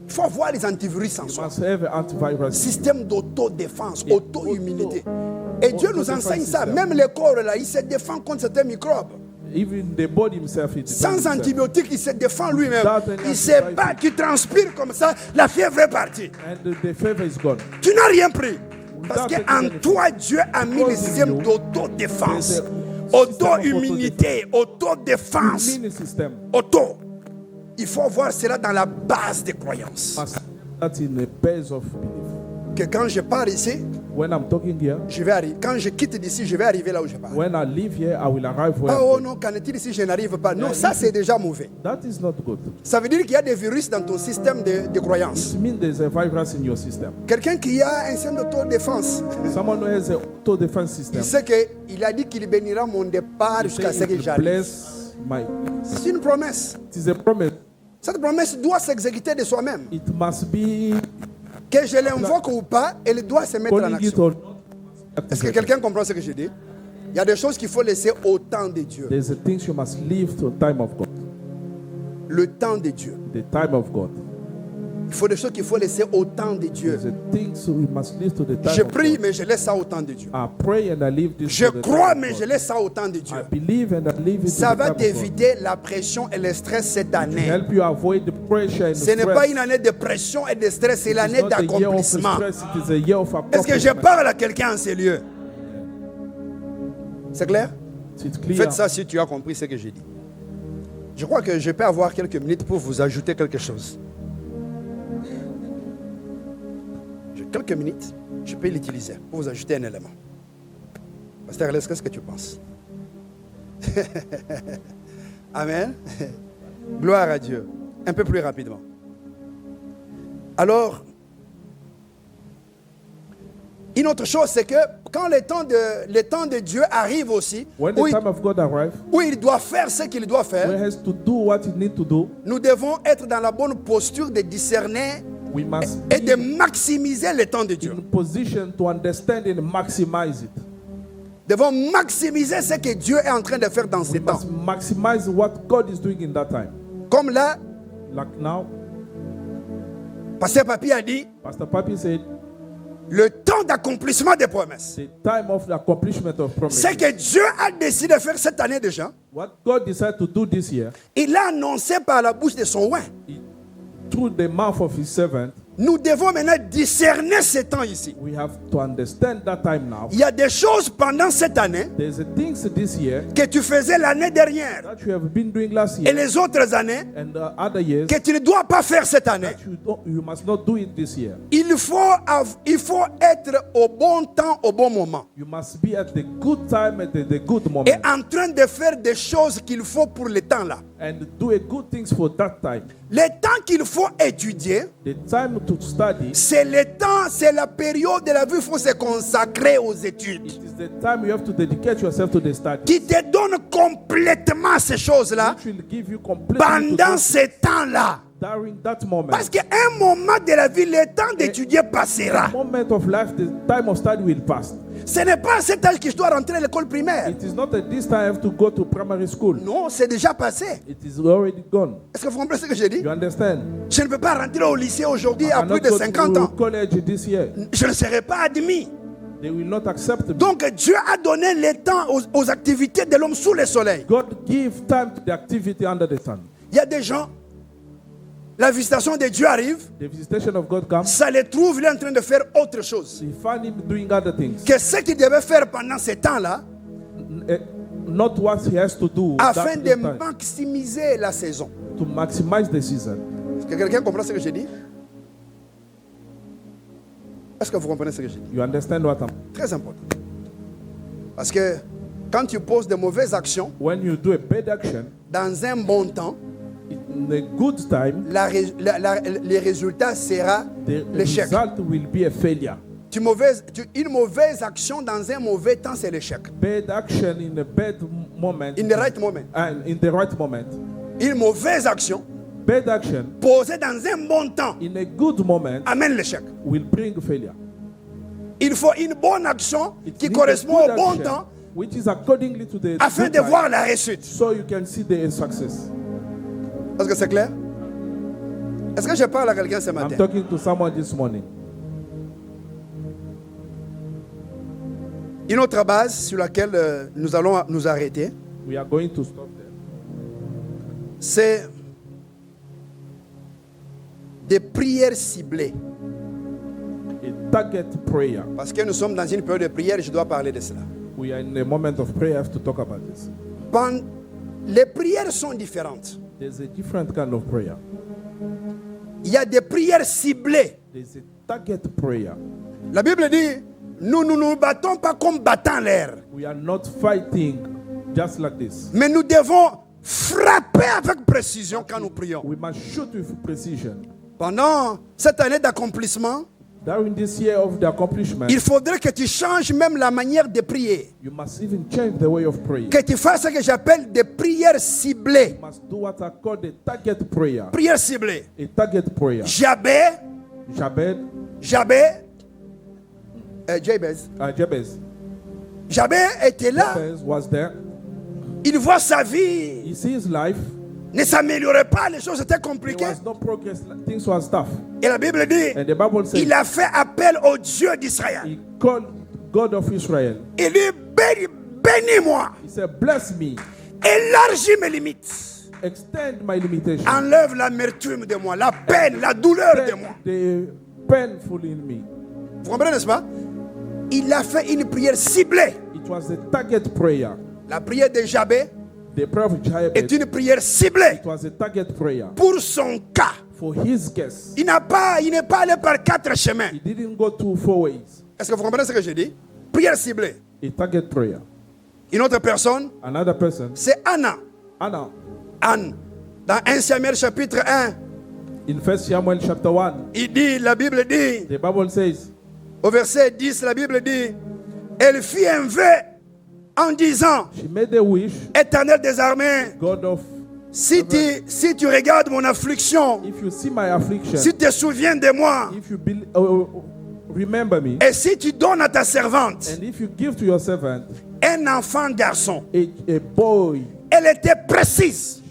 Il faut avoir les antivirus en You soi. must have an antivirus. Système d'autodéfense, auto-immunité. Et Dieu nous enseigne ça. system. Même le corps, là, il se défend contre certains microbes. Even the body himself, it Sans defends himself. antibiotiques, il se défend lui-même. Without any Il se antibiotic. bat, tu transpires comme ça, la fièvre est partie. And the fever is gone. Tu n'as rien pris. Parce Without qu'en taking toi, Dieu a mis le Because in système you, d'autodéfense. there's a Auto-immunité, autodéfense. Immune system Auto. Il faut voir cela dans la base des croyances. must have that in the base of belief. Que quand je pars ici, When I'm talking here, je vais arriver. Quand je quitte d'ici, je vais arriver là où je pars. when I leave here, I will arrive where Ah, I'm oh going. non, qu'en est-il ici, je n'arrive pas. Non, ça c'est déjà mauvais. That is not good. Ça veut dire qu'il y a des virus dans ton système de croyances. It means there's a virus in your system. Quelqu'un qui a un système d'autodéfense, Someone who has a auto-defense system, il sait qu'il a dit qu'il bénira mon départ he jusqu'à ce say que he will j'arrive. bless my. C'est une promesse. It is a promise. Cette promesse doit s'exécuter de soi-même. It must be Que je l'invoque ou pas, elle doit se mettre en calling it action. or not. Est-ce que quelqu'un comprend ce que je dis? Il y a des choses qu'il faut laisser au temps de Dieu. There's a things you must leave to the time of God. Le temps de Dieu. The time of God. Il faut des choses qu'il faut laisser au temps de Dieu. There's a things we must leave to the time Je of prie, God. mais je laisse ça au temps de Dieu. I pray and I leave this Je to the crois, time mais of je God. laisse ça au temps de Dieu. I believe and I leave it Ça to the va time of God. t'éviter la pression et le stress cette année. Help you avoid the pressure and the Ce n'est stress. pas une année de pression et de stress, c'est It's l'année not a year of d'accomplissement. stress, it is a year of Est-ce que je accomplishment. parle à quelqu'un en ces lieux? C'est clair? It's clear. Faites ça si tu as compris ce que j'ai dit. Je crois que je peux avoir quelques minutes pour vous ajouter quelque chose. J'ai quelques minutes, je peux l'utiliser pour vous ajouter un élément. Pasteur Alex, qu'est-ce que tu penses? Amen. Gloire à Dieu. Un peu plus rapidement. Alors, une autre chose, c'est que quand le temps de Dieu arrive aussi, When the où time of God arrives, il doit faire ce qu'il doit where faire, he has to do what he needs to do, nous devons être dans la bonne posture de discerner we must et de be maximiser le temps de Dieu. in position to understand and maximize it. Nous devons maximiser ce que Dieu est en train de faire dans We ces temps. must maximize what God is doing in that time. Comme là, Like now, Pasteur Papi a dit, Pastor Papi said, le temps d'accomplissement des promesses. the time of the accomplishment of promise. Ce que Dieu a décidé de faire cette année déjà, What God decided to do this year, il l'a annoncé par la bouche de son oint. through the mouth of his servant, Nous devons maintenant discerner ce temps ici. we have to understand that time now. Il y a des choses pendant cette année There's a things this year que tu faisais l'année dernière that you have been doing last et year les autres années and the other years que tu ne dois pas faire cette année. that you must not do it this year. Il faut être au bon temps, au bon moment. You must be at the good time at the good Et moment en train de faire des choses qu'il faut pour le temps là. and do a good things for that time. Le temps qu'il faut étudier, The time to study, c'est le temps, c'est la période de la vie où il faut se consacrer aux études. it is the time you have to dedicate yourself to the study. Qui te donne complètement ces choses-là Which will give you completely to pendant do ce temps-là. during that moment. Parce qu'à un moment de la vie, le temps d'étudier passera. Moment of life, the time of study will pass. Ce n'est pas à cet âge que je dois rentrer à l'école primaire. It is not at this time I have to go to primary school. Non, c'est déjà passé. It is already gone. Est-ce que vous comprenez ce que j'ai dit? You understand? Je ne peux pas rentrer au lycée aujourd'hui I à plus cannot de go 50 to ans. college this year. Je ne serai pas admis. They will not accept me. Donc Dieu a donné le temps aux activités de l'homme sous le soleil. God give time to the activity under the sun. Il y a des gens, la visitation de Dieu arrive, The visitation of God comes. ça les trouve, il est en train de faire autre chose. You find him doing other things. Que ce qu'il devait faire pendant ce temps-là, Not what he has to do afin that de time, maximiser la saison. to maximize the season. Est-ce que quelqu'un comprend ce que j'ai dit? Est-ce que vous comprenez ce que j'ai dit? You understand what I'm... Très important. Parce que quand tu poses de mauvaises actions, When you do a bad action, dans un bon temps, in a good time, les résultats sera the l'échec. result will be a failure. Une mauvaise action dans un mauvais temps, c'est l'échec. Bad action in a bad moment, In the right moment. and in the right moment. Une mauvaise action Bad action posée dans un bon temps in a good moment amène l'échec. will bring failure. Il faut une bonne action It qui needs a correspond good au bon action, temps which is accordingly to the afin good de time, voir la réussite. so you can see the success. Est-ce que c'est clair? Est-ce que je parle à quelqu'un ce I'm matin? talking to someone this morning. Une autre base sur laquelle nous allons nous arrêter, We are going to stop there. c'est des prières ciblées. A target prayer. Parce que nous sommes dans une période de prière, je dois parler de cela. We are in a moment of prayer. I have to talk about this. Les prières sont différentes. There's a different kind of prayer. Il y a des prières ciblées. There's a target prayer. La Bible dit, nous ne nous battons pas comme battant l'air. We are not fighting just like this. Mais nous devons frapper avec précision quand nous prions. We must shoot with precision. Pendant cette année d'accomplissement, During this year of the accomplishment, il faudrait que tu changes même la manière de prier. you must even change the way of praying. Que tu fasses ce que j'appelle des prières ciblées. You must do what I call the target prayer. Prières ciblées. A target prayer. Jabez, Jabez, Jabez. Jabez. Jabez était là. Jabez was there. Il voit sa vie He sees life. ne s'améliorait pas, les choses étaient There compliquées. was no progress. Things was tough. Et la Bible dit, And the Bible says il a fait appel au Dieu d'Israël. he called God of Israel. Il dit, bénis-moi, He said, bless me. élargis mes limites, Extend my limitation. enlève l'amertume de moi, la peine, la douleur de moi. The painful in me. Vous comprenez, n'est-ce pas? Il a fait une prière ciblée. It was a target prayer. La prière de Jabez The prayer of Jabez. est une prière ciblée It was a target prayer pour son cas. for his case. Il n'est pas allé par 4 chemins. He didn't go to 4 ways. Est-ce que vous comprenez ce que j'ai dit? Prière ciblée. A target prayer. Une autre personne, Another person, c'est Anna. Anna, Anne. Dans 1 Samuel chapitre 1, in 1 Samuel chapter 1, il dit, la Bible dit, the Bible says, au verset 10, la Bible dit, Elle fit un vœu en disant, She made a wish, Éternel des armées, God of, si tu regardes mon affliction, if you see my affliction, si tu te souviens de moi, if you remember me, et si tu donnes à ta servante and if you give to your servant un enfant garçon, a boy, elle était précise.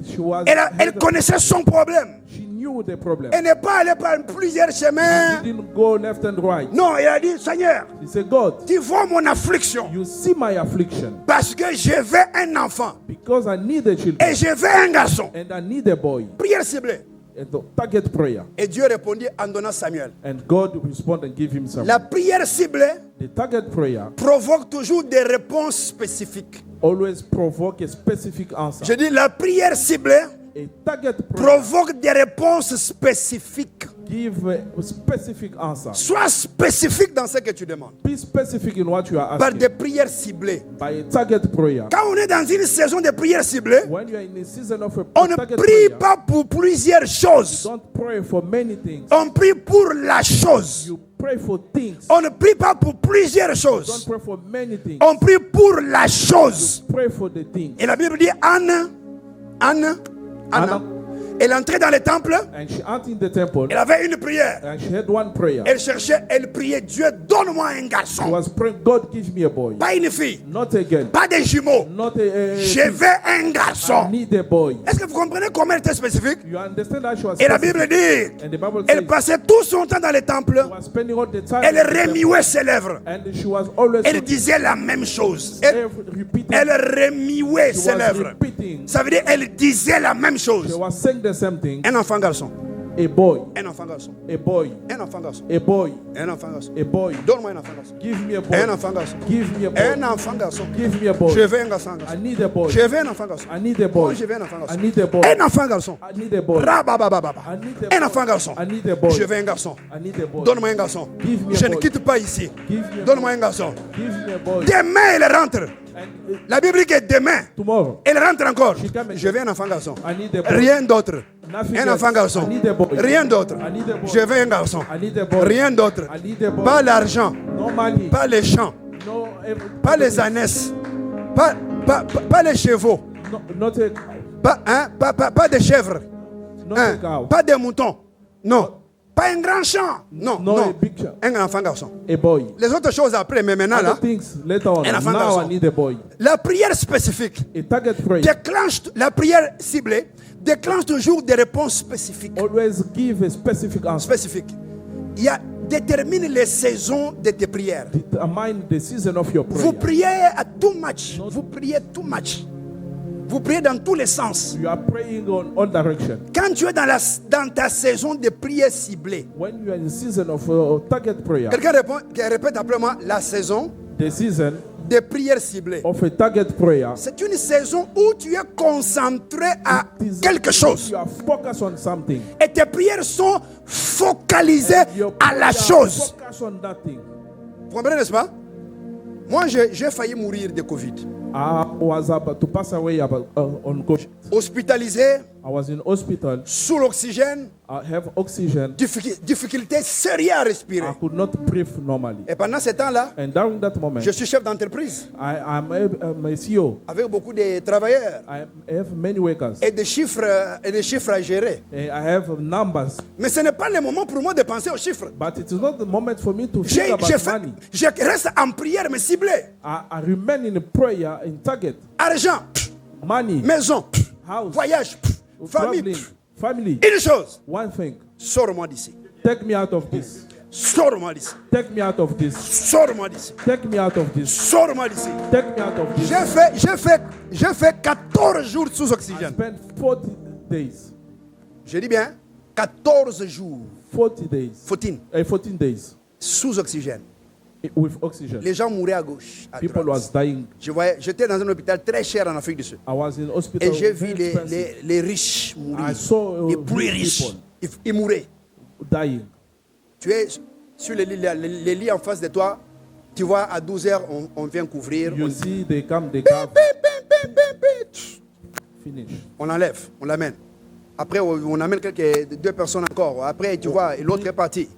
she was, Elle connaissait son problème. she knew the problem. Elle n'est pas allée par plusieurs chemins. She didn't go left and right. Non, elle a dit, Seigneur, She said, God, tu vois mon affliction you see my affliction parce que je veux un enfant because I need a child et je veux un garçon. and I need a boy. Prière ciblée. And the target prayer. Et Dieu répondit en donnant Samuel. And God responded and gave him some. La prière ciblée The target prayer provoque toujours des réponses spécifiques. always provoke a specific answer. Je dis, la prière ciblée A target prayer provoque des réponses spécifiques. give a specific answer. Sois spécifique dans ce que tu demandes. Be specific in what you are Par asking. des prières ciblées. By a target prayer. Quand on est dans une saison de prières ciblées, When you are in a season of a on ne target prie prayer, pas pour plusieurs choses. don't pray for many things. On prie pour la chose. You pray for things. On ne prie pas pour plusieurs Don't choses. pray for many things. On prie pour la chose. Pray for the things. Et la Bible dit Anne, elle entrait dans le temple, And she entered in the temple elle avait une prière. and she had one prayer. Elle cherchait, elle priait, Dieu, donne-moi un She garçon. was praying, God, give me a boy. Pas une fille, Not again. pas des jumeaux. Not a Je veux un I garçon. need a boy. Est-ce que vous comprenez comment elle était spécifique? You understand that she was Et la specific. Bible dit, And the Bible elle says passait tout son temps dans le temple, she was spending all the time elle in the temple. remuait ses lèvres. And she was always Elle disait la même chose. repeating. Elle remuait She ses was lèvres. repeating. Ça veut dire elle disait la même She chose. was saying the same thing. Un enfant garçon. A boy. Un enfant garçon. A boy. Un enfant garçon. A boy. Un enfant garçon. A boy. Donne-moi un enfant garçon. Give me a boy. Un enfant garçon. Give me a boy. Un enfant garçon. Give me a boy. Je veux un garçon. I need a boy. Je veux un enfant garçon. I need a Moi, boy. je veux un enfant I garçon. need a boy. Un enfant garçon. I need a boy. Rababababa. I need a Un boy. enfant garçon. I need a boy. Je veux un garçon. I need a boy. Donne-moi un garçon. Give me a Je ne boy. quitte pas ici. Give me a Donne-moi boy. un garçon. Give me a boy. Demain, elle rentre. And La Bible dit que demain, tomorrow, elle rentre encore. She come and- Je veux un enfant garçon. I need a boy. Rien d'autre. Nothing Un else. enfant garçon. I need a boy. Rien d'autre. I need a boy. Je veux un garçon. I need a boy. Rien d'autre. I need a boy. Pas l'argent, No money. pas les champs, No. pas les ânesses, pas les chevaux, No, not a. pas des chèvres, Not a cow. pas des moutons. Non. Pas un grand champ. Non, No, non. a big child. Un enfant garçon. A boy. Les autres choses après, mais maintenant Other là, things later on. Un enfant Now garçon. I need a boy. la prière spécifique A target prayer. déclenche, la prière ciblée déclenche toujours des réponses spécifiques. Always give a specific answer. Spécifiques. Il y a détermine les saisons de tes prières. Determine the season of your prayer. Vous priez à too much. Vous priez too much. Vous priez dans tous les sens. You are praying on all directions. Quand tu es dans ta saison de prière ciblée, When you are in the season of target prayer, quelqu'un répète après moi la saison the season de prière ciblée. of a target prayer, C'est une saison où tu es concentré à is quelque chose. you are focused on something. Et tes prières sont focalisées Your à la prayer chose. focus on that thing. Vous comprenez, n'est-ce pas? Moi, j'ai failli mourir de Covid. I was about to pass away on COVID. Hospitalisé, I was in hospital. sous l'oxygène, I have oxygen. difficulté sérieuse à respirer. I could not breathe normally. Et pendant ce temps-là, And during that moment, je suis chef d'entreprise I'm a CEO. avec beaucoup de travailleurs I have many workers. et des chiffres à gérer. And I have numbers. Mais ce n'est pas le moment pour moi de penser aux chiffres. But it is not the moment for me to Je think about money. reste en prière, mais ciblée. I remain in prayer, in target. Argent, Money, maison, house, voyage, famille. traveling, family. Une chose, One thing. sors-moi d'ici. Take me out of this. Sors-moi d'ici. Take me out of this. Sors-moi d'ici. Take me out of this. Sors-moi d'ici. Take me out of this. J'ai fait 14 jours sous I oxygène. spent 40 days. Je dis bien 14 jours. 40 days. 14 days Sous oxygène. with oxygen. Les gens mouraient à gauche. À People droite. was dying. J'étais dans un hôpital très cher en Afrique du Sud. I was in hospital. Et j'ai vu very expensive. les riches mourir. I saw Les plus rich riches. people Ils mouraient. dying. Tu es sur les lits en face de toi. Tu vois, à 12h, on vient couvrir. You see, they come, they come. Finish. On l'enlève, on l'amène. Après, on amène deux personnes encore. Après, tu vois, et l'autre est parti.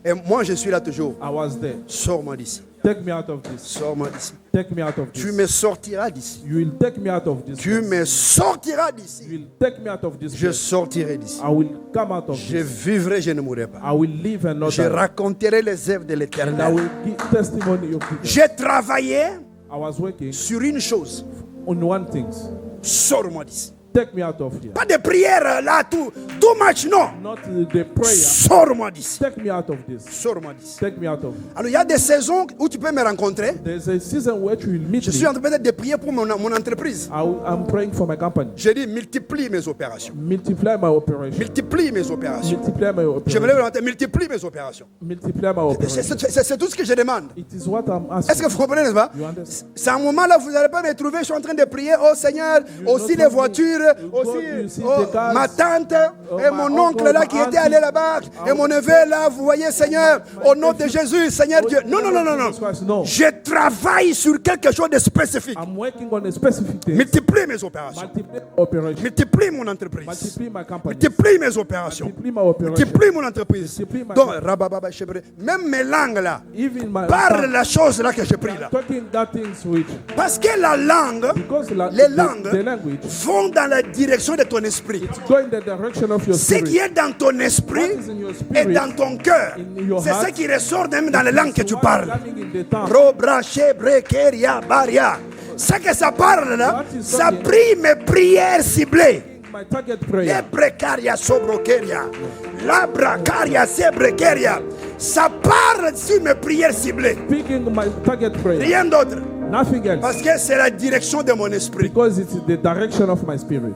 Et moi, je suis là toujours. I was there. Sors-moi d'ici. Take me out of this. Sors-moi d'ici. Take me out of Tu this. me sortiras d'ici. You will take me out of this. Tu me sortiras d'ici. You will take me out of this. Je place. sortirai d'ici. I will come out of Je this. vivrai, je ne mourrai pas. I will live and not Je die. raconterai les œuvres de And I l'Éternel. will give testimony of the J'ai travaillé I was working sur une chose. on one thing. Sors-moi d'ici. Take me out of here. Pas de prière là, tout much, non. Not the prayer. Sors-moi d'ici. Take me out of this. Sors-moi d'ici. Take me out of. Alors, il y a des saisons où tu peux me rencontrer. There's a season where you will meet Je suis me. en train peut-être de prier pour mon entreprise. I'm praying for my company. Je dis, multiplie mes opérations. Multiply my operation. Multiplie mes opérations. Multiply my Je me operation. lève le matin, multiplie mes opérations. Multiply my operation. C'est tout ce que je demande. It is what I'm Est-ce asking. que vous comprenez, n'est-ce pas? You understand? C'est un moment là, vous n'allez pas me trouver, je suis en train de prier, oh Seigneur, aussi les voitures, aussi ma tante et mon oncle là qui était allé là-bas, et mon neveu là, vous voyez Seigneur, au nom de Jésus, Seigneur Dieu. Non, non, non, non, non. No. Je travaille sur quelque chose de spécifique. I'm working on a specific thing. Multiplie mes opérations. Multiply operation. Multiplie mon entreprise. Multiply my company. Multiplie mes opérations. Multiply my operation. Multiplie mon entreprise. Multiply my Donc, rabababa, shebre. Même mes langues là, Even my parle la chose là que j'ai pris là. talking that things which Parce que la langue, because les langues the language vont dans la direction de ton esprit. go in the direction of your Ce qui spirit. est dans ton esprit What is in your et spirit dans ton cœur, in your c'est heart, ce qui ressort même dans les langues que tu what is parles. coming in the tongue. Robra, shebre, keria, baria. Ce que ça parle là, What is ça coming? prie mes prières ciblées. My target prayer. Lebrecaria sobrokeria. Labracaria sebrekeria. Ça parle sur mes prières ciblées. Speaking my target prayer. Rien d'autre. Nothing else. Parce que c'est la direction de mon esprit. Because it's the direction of my spirit.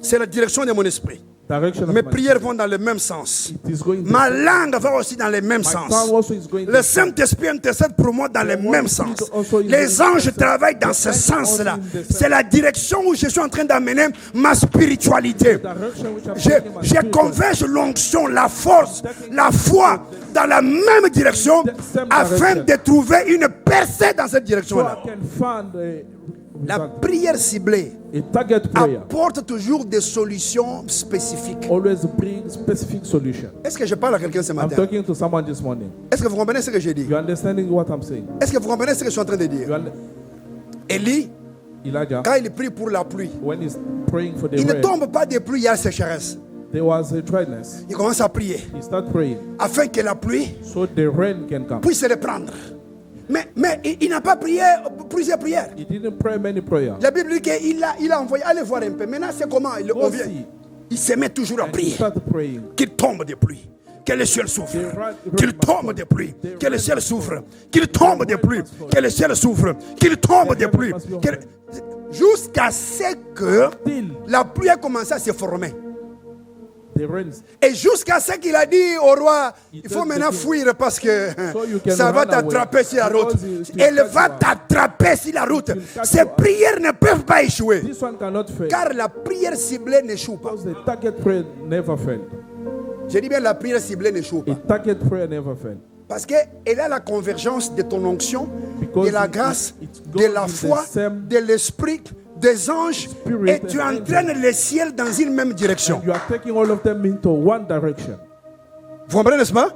C'est la direction de mon esprit. Direction of Mes my prières vont dans le même sens. It is going Ma langue va aussi dans le même my tongue sens. also is going Le Saint-Esprit intercède pour moi dans le même sens. Les anges travaillent dans ce sens-là. C'est la direction où je suis en train d'amener ma spiritualité. direction which I'm taking my Je spirit. converge l'onction, la force, la foi dans la même direction afin de trouver une percée dans cette So direction-là. I can find La prière ciblée a target prayer. apporte toujours des solutions spécifiques. Always bring specific solution. Est-ce que je parle à quelqu'un ce I'm matin? talking to someone this morning. Est-ce que vous comprenez ce que j'ai dit? You understanding what I'm saying? Est-ce que vous comprenez ce que je suis en train de dire? You under- Élie, Elijah, quand il prie pour la pluie, when he's praying for the il ne rain, tombe pas des pluies, il y a sécheresse. there was a dryness. Il commence à prier He started praying afin que la pluie so the rain can come. puisse se reprendre. Mais il n'a pas prié plusieurs prières. He didn't pray many prayers. La Bible dit qu'il a envoyé, allez voir un peu. Maintenant, c'est comment on vient. see. Il se met toujours à And he prier. started praying. Qu'il tombe des pluies. Que le ciel souffre. Qu'il tombe des pluies. Que le ciel souffre. Qu'il tombe des pluies. Que le ciel souffre. Qu'il tombe des pluies. Jusqu'à ce que Till la pluie a commencé à se former. the rains. Et jusqu'à ce qu'il a dit au roi, il faut maintenant fuir parce que So you can ça va run away. t'attraper sur la route. Because it will Elle catch va you up. t'attraper sur la route. It will catch Ces you up. prières ne peuvent pas échouer. This one cannot fail. Car la prière ciblée n'échoue pas. Because the target prayer never failed. Je dis bien la prière ciblée n'échoue A pas. target prayer never failed. Parce qu'elle a la convergence de ton onction, Because de la it- grâce, it de goes la in the foi, same de l'esprit, des anges. spirit Et tu and entraînes le ciel dans une même direction. And you are taking all of them into one direction. Vous comprenez, n'est-ce pas?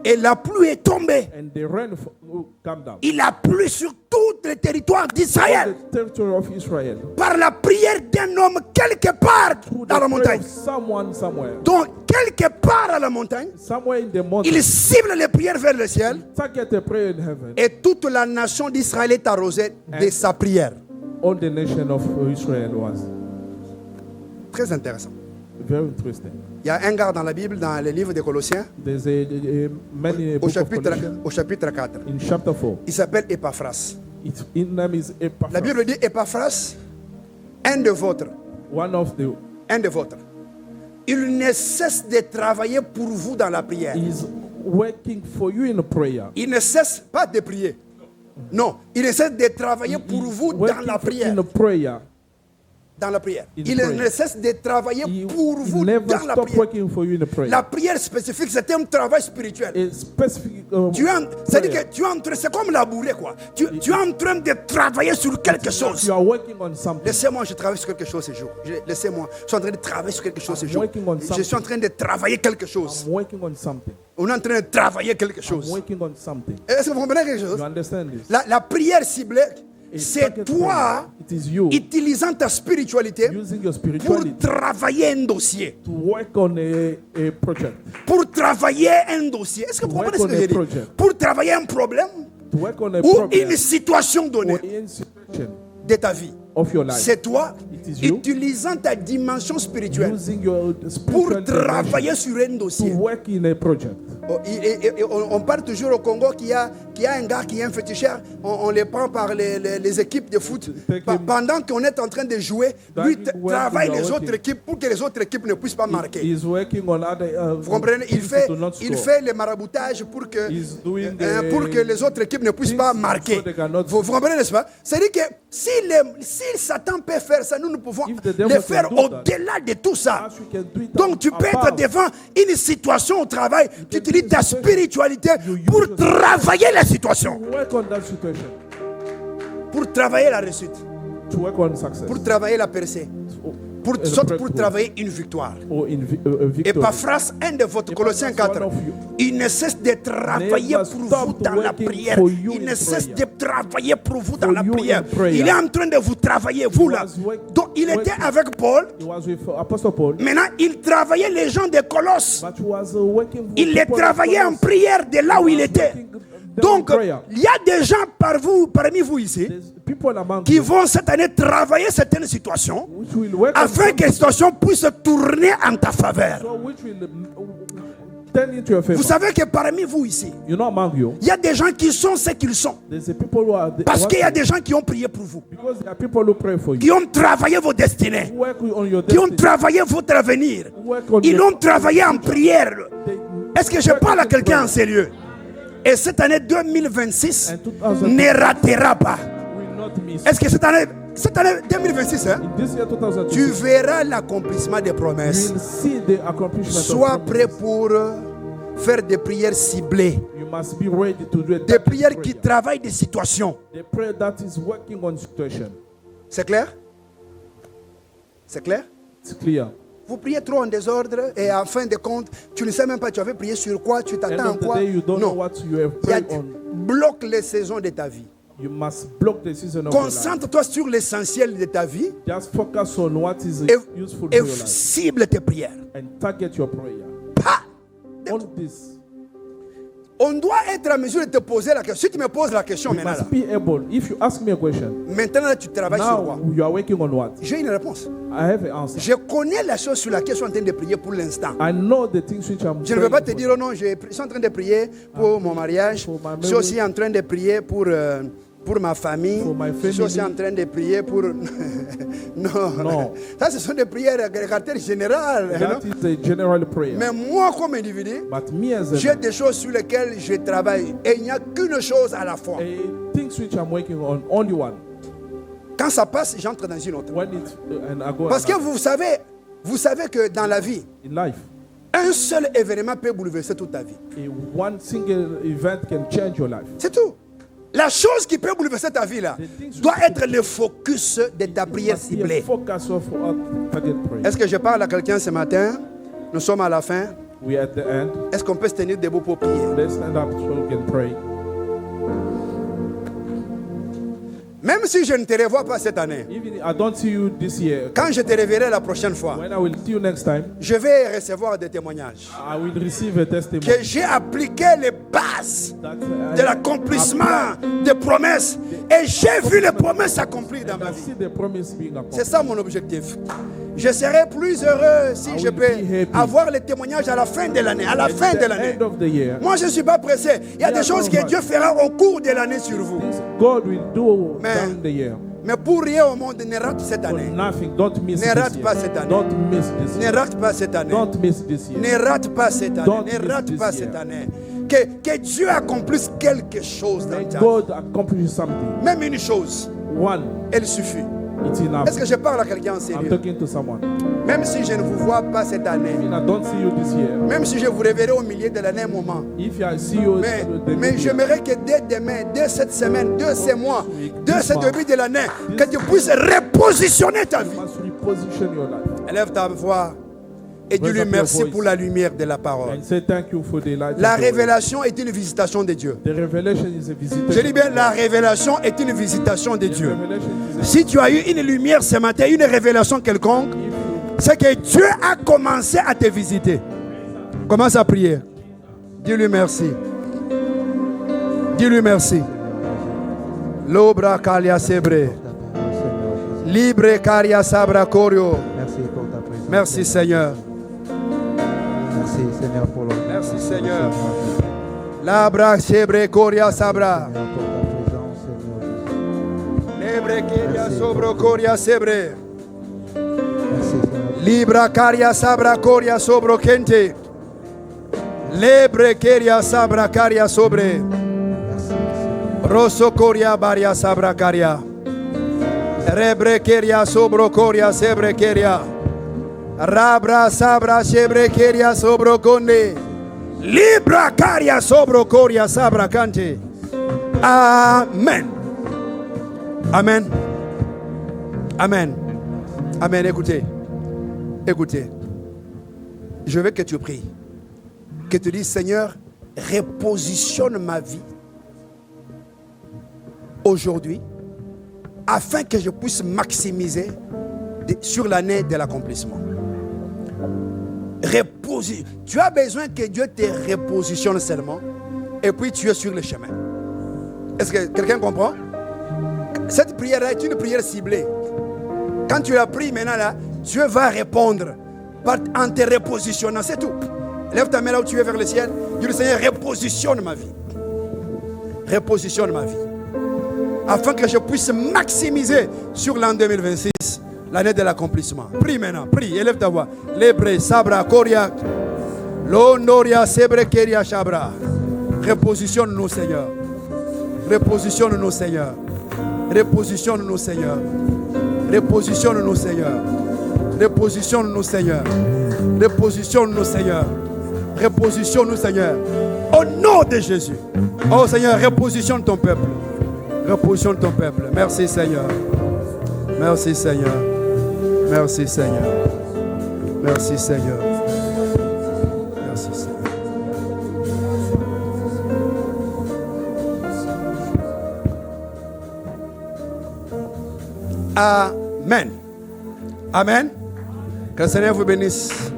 Et la pluie est tombée. And the rain will come down. Il a plu sur tout le territoire All d'Israël. the territory of Israel. Par la prière d'un homme quelque part Through dans the la prayer montagne. of someone somewhere. Donc, quelque part à la montagne, Somewhere in the mountain. il cible les prières vers le ciel Target a prayer in heaven. et toute la nation d'Israël est arrosée de sa prière. All the nation of Israel was. Très intéressant. Very interesting. Il y a un gars dans la Bible, dans le livre des Colossiens, There's a man in the au book of chapitre, Colossians, au chapitre 4. in chapter 4. Il s'appelle Epaphras. Its name is La Epaphras. Bible dit Epaphras, un de vôtres, One of the un de vôtres. Il ne cesse de travailler pour vous dans la prière. is working for you in prayer. Il ne cesse pas de prier. Non, il ne cesse de travailler pour vous dans Working la for- prière. in prayer. dans la prière. In Il prayer. ne cesse de travailler pour vous never dans la stop prière. working for you in the prayer. La prière spécifique, c'est un travail spirituel. A specific C'est-à-dire prayer. que tu es en train, c'est comme labourer quoi. Tu es en train de travailler sur quelque chose. You are working on something. Laissez-moi, je travaille sur quelque chose ce jour. Laissez-moi, je suis en train de travailler sur quelque chose ce I'm jour. working on Je suis en train de travailler quelque chose. I'm working on something. On est en train de travailler quelque I'm chose. working on something. Est-ce que vous comprenez quelque You chose? understand this? La prière ciblée, A c'est target toi prayer. It is you utilisant ta spiritualité using your pour spirituality travailler un dossier. to work on a project. Pour travailler un dossier. Est-ce que vous Work comprenez ce on que a je dis? project. Pour travailler un problème To work on a ou problem une situation or donnée in situation de ta vie. of your life. C'est toi It is you utilisant ta dimension spirituelle using your pour spiritual travailler dimension sur un to dossier. work in a project. Oh, on parle toujours au Congo qu'il y a un gars qui est un féticheur. On les prend par les équipes de foot. Pendant qu'on est en train de jouer, lui travaille les autres équipes pour que les autres équipes ne puissent pas marquer. He's working on other Vous comprenez? Il fait les maraboutages pour que les autres équipes ne puissent pas marquer. Vous comprenez, n'est-ce pas? C'est-à-dire que si Satan peut faire ça, nous pouvons le faire au-delà de tout ça. Donc tu peux être devant une situation au travail, tu utilises ta spiritualité pour travailler la situation, work on that situation. pour travailler la réussite, To work on success. pour travailler la percée, pour travailler une victoire. Or in victory. Epaphras, un de votre Colossiens 4, il ne cesse de travailler Never pour vous stop dans la working prière. for you Il in ne cesse de prayer. travailler pour vous dans For la you in prière. prayer. Il est en train de vous travailler, vous là. Donc il était avec Paul. He was with Apostle Paul. Maintenant, il travaillait les gens de Colosse. But he was working with Il les people travaillait en of prière de là où il était. them Donc, in prayer. il y a des gens parmi vous ici There's people among qui you vont cette année travailler certaines situations which will work on afin que les situations puissent tourner en ta faveur. so which will turn into your favor. Vous savez que parmi vous ici, You know, among you, il y a des gens qui sont ce qu'ils sont. there's a people who are Parce qu'il y a des gens qui ont prié pour vous, because there are people who pray for qui you, ont travaillé vos destinées, work on your qui ont destiny, travaillé votre avenir. work on Ils your ont travaillé en prière. They Est-ce que je parle à quelqu'un en sérieux? Et cette année 2026 And 2026 ne ratera pas. will not miss. Est-ce que cette année 2026, hein, In this year tu 2026, verras l'accomplissement des you promesses. will see the accomplishment Sois of prêt promises. pour faire des prières ciblées, You must be ready to do a des target prières qui prayer. travaillent des situations. The prayer that is working on situation. C'est clair? C'est clair? It's clear. Vous priez trop en désordre et en fin de compte, tu ne sais même pas tu avais prié sur quoi, tu End t'attends à of the quoi. day, you don't know Non, what you have il y a, prayed on. bloque les saisons de ta vie. You must block the season of your life. Concentre-toi sur l'essentiel de ta vie Just focus on what is et, useful et for your life cible tes prières. and target your prayer. Pas. On this, On doit être en mesure de te poser la question. Si tu me poses la question you maintenant, must be able. If you ask me a question, maintenant là, tu travailles sur quoi? now you are working on what? J'ai une réponse. I have an answer. Je connais la chose sur laquelle je suis en train de prier pour l'instant. I know the things which I'm Je ne veux pas te praying dire, oh non, je suis en train de prier pour mon mariage. for my Je suis aussi en train de prier pour ma famille. For my Je suis aussi family. en train de prier pour... non. Non. Ça, ce sont des prières de caractère général. for. That hein. is a general prayer. Mais moi, comme individu, But me as j'ai a des choses sur lesquelles je travaille. Et il n'y a qu'une chose à la fois. things which I'm working on, only one. Quand ça passe, j'entre dans une autre. When it and I go Parce que another. vous savez que dans la vie, In life, un seul événement peut bouleverser toute ta vie. one single event can change your life. C'est tout. La chose qui peut bouleverser ta vie là doit être le focus de ta prière Must be a ciblée. focus of our target prayer. Est-ce que je parle à quelqu'un ce matin? Nous sommes à la fin. We are at the end. Est-ce qu'on peut se tenir debout pour prier? Let's stand up so we can pray. Même si je ne te revois pas cette année, Even I don't see you this year. quand je te reverrai la prochaine fois, When I will see you next time, je vais recevoir des témoignages I will receive a testimony que j'ai appliqué les bases that de l'accomplissement des promesses et j'ai vu les promesses s'accomplir dans ma I vie. see the promise being C'est accomplished. ça mon objectif. Je serai plus heureux si I je will peux be happy. avoir les témoignages à la fin de l'année. À la fin de At the l'année. end of the year, Moi, je ne suis pas pressé. Il y a des choses que Dieu fera au cours de l'année sur vous. God will do Mais- during the year. Mais pour rien au monde, ne rate cette For année. nothing. Don't miss Ne this rate year. pas cette année. Don't miss this Ne year. rate pas cette année. Don't miss this year. Ne rate pas cette année. Don't Ne miss rate this pas year. cette année. Que Dieu accomplisse quelque chose dans May ta vie. God accomplish something. Même une chose, One, elle suffit. It's enough. Est-ce que je parle à quelqu'un en I'm sérieux? talking to someone. Même si je ne vous vois pas cette année, Even I don't see you this year. même si je vous reverrai au milieu de l'année un moment, If I see you, mais j'aimerais que dès demain, dès cette semaine, dès ce mois, dès ce début de l'année, que tu puisses repositionner ta vie. you must reposition your life. Élève ta voix et dis-lui merci pour la lumière de la parole. And say thank you for the light. La of the word. révélation est une visitation de Dieu. The revelation is a visitation. Je dis bien, la révélation est une visitation de The Dieu. revelation is a Si tu as eu une lumière ce matin, une révélation quelconque, c'est que Dieu a commencé à te visiter. Commence à prier. Dis-lui merci. Dis-lui merci. L'obra calia sebre. Libre caria sabra corio. Merci pour ta présence. Merci Seigneur. Merci Seigneur pour le. Merci Seigneur. Labra sebre coria sabra. Seigneur pour ta présence, Seigneur Jésus. Libre caria sobro coria sebre. Merci Seigneur. Libra caria sabra coria sobro kente. Lebre caria sabra caria sobre. Merci Seigneur. Rosso coria baria sabra caria. Rebre caria sobro coria sebre caria. Rabra sabra sebre caria sobro conde. Libra caria sobro coria sabra cante. Amen. Amen. Amen. Amen. Écoutez. Écoutez. Je veux que tu pries. Que tu dises, Seigneur, repositionne ma vie aujourd'hui afin que je puisse maximiser sur l'année de l'accomplissement. Tu as besoin que Dieu te repositionne seulement et puis tu es sur le chemin. Est-ce que quelqu'un comprend? Cette prière est une prière ciblée. Quand tu la pries maintenant là, Dieu va répondre en te repositionnant, c'est tout. Lève ta main là où tu es vers le ciel. Dis le Seigneur, repositionne ma vie. Repositionne ma vie. Afin que je puisse maximiser sur l'an 2026, l'année de l'accomplissement. Prie maintenant, prie, élève ta voix. Lebre, sabra, koria, lonoria, sebre, keria, shabra. Repositionne-nous, Seigneur. Repositionne-nous, Seigneur. Repositionne-nous, Seigneur. Repositionne-nous, Seigneur. Repositionne-nous, Seigneur. Repositionne-nous, Seigneur. Repositionne-nous, Seigneur. Au nom de Jésus. Oh Seigneur, repositionne ton peuple. Repositionne ton peuple. Merci Seigneur. Merci Seigneur. Merci Seigneur. Merci Seigneur. Merci Seigneur. Amen. Amen. Que le Seigneur vous bénisse.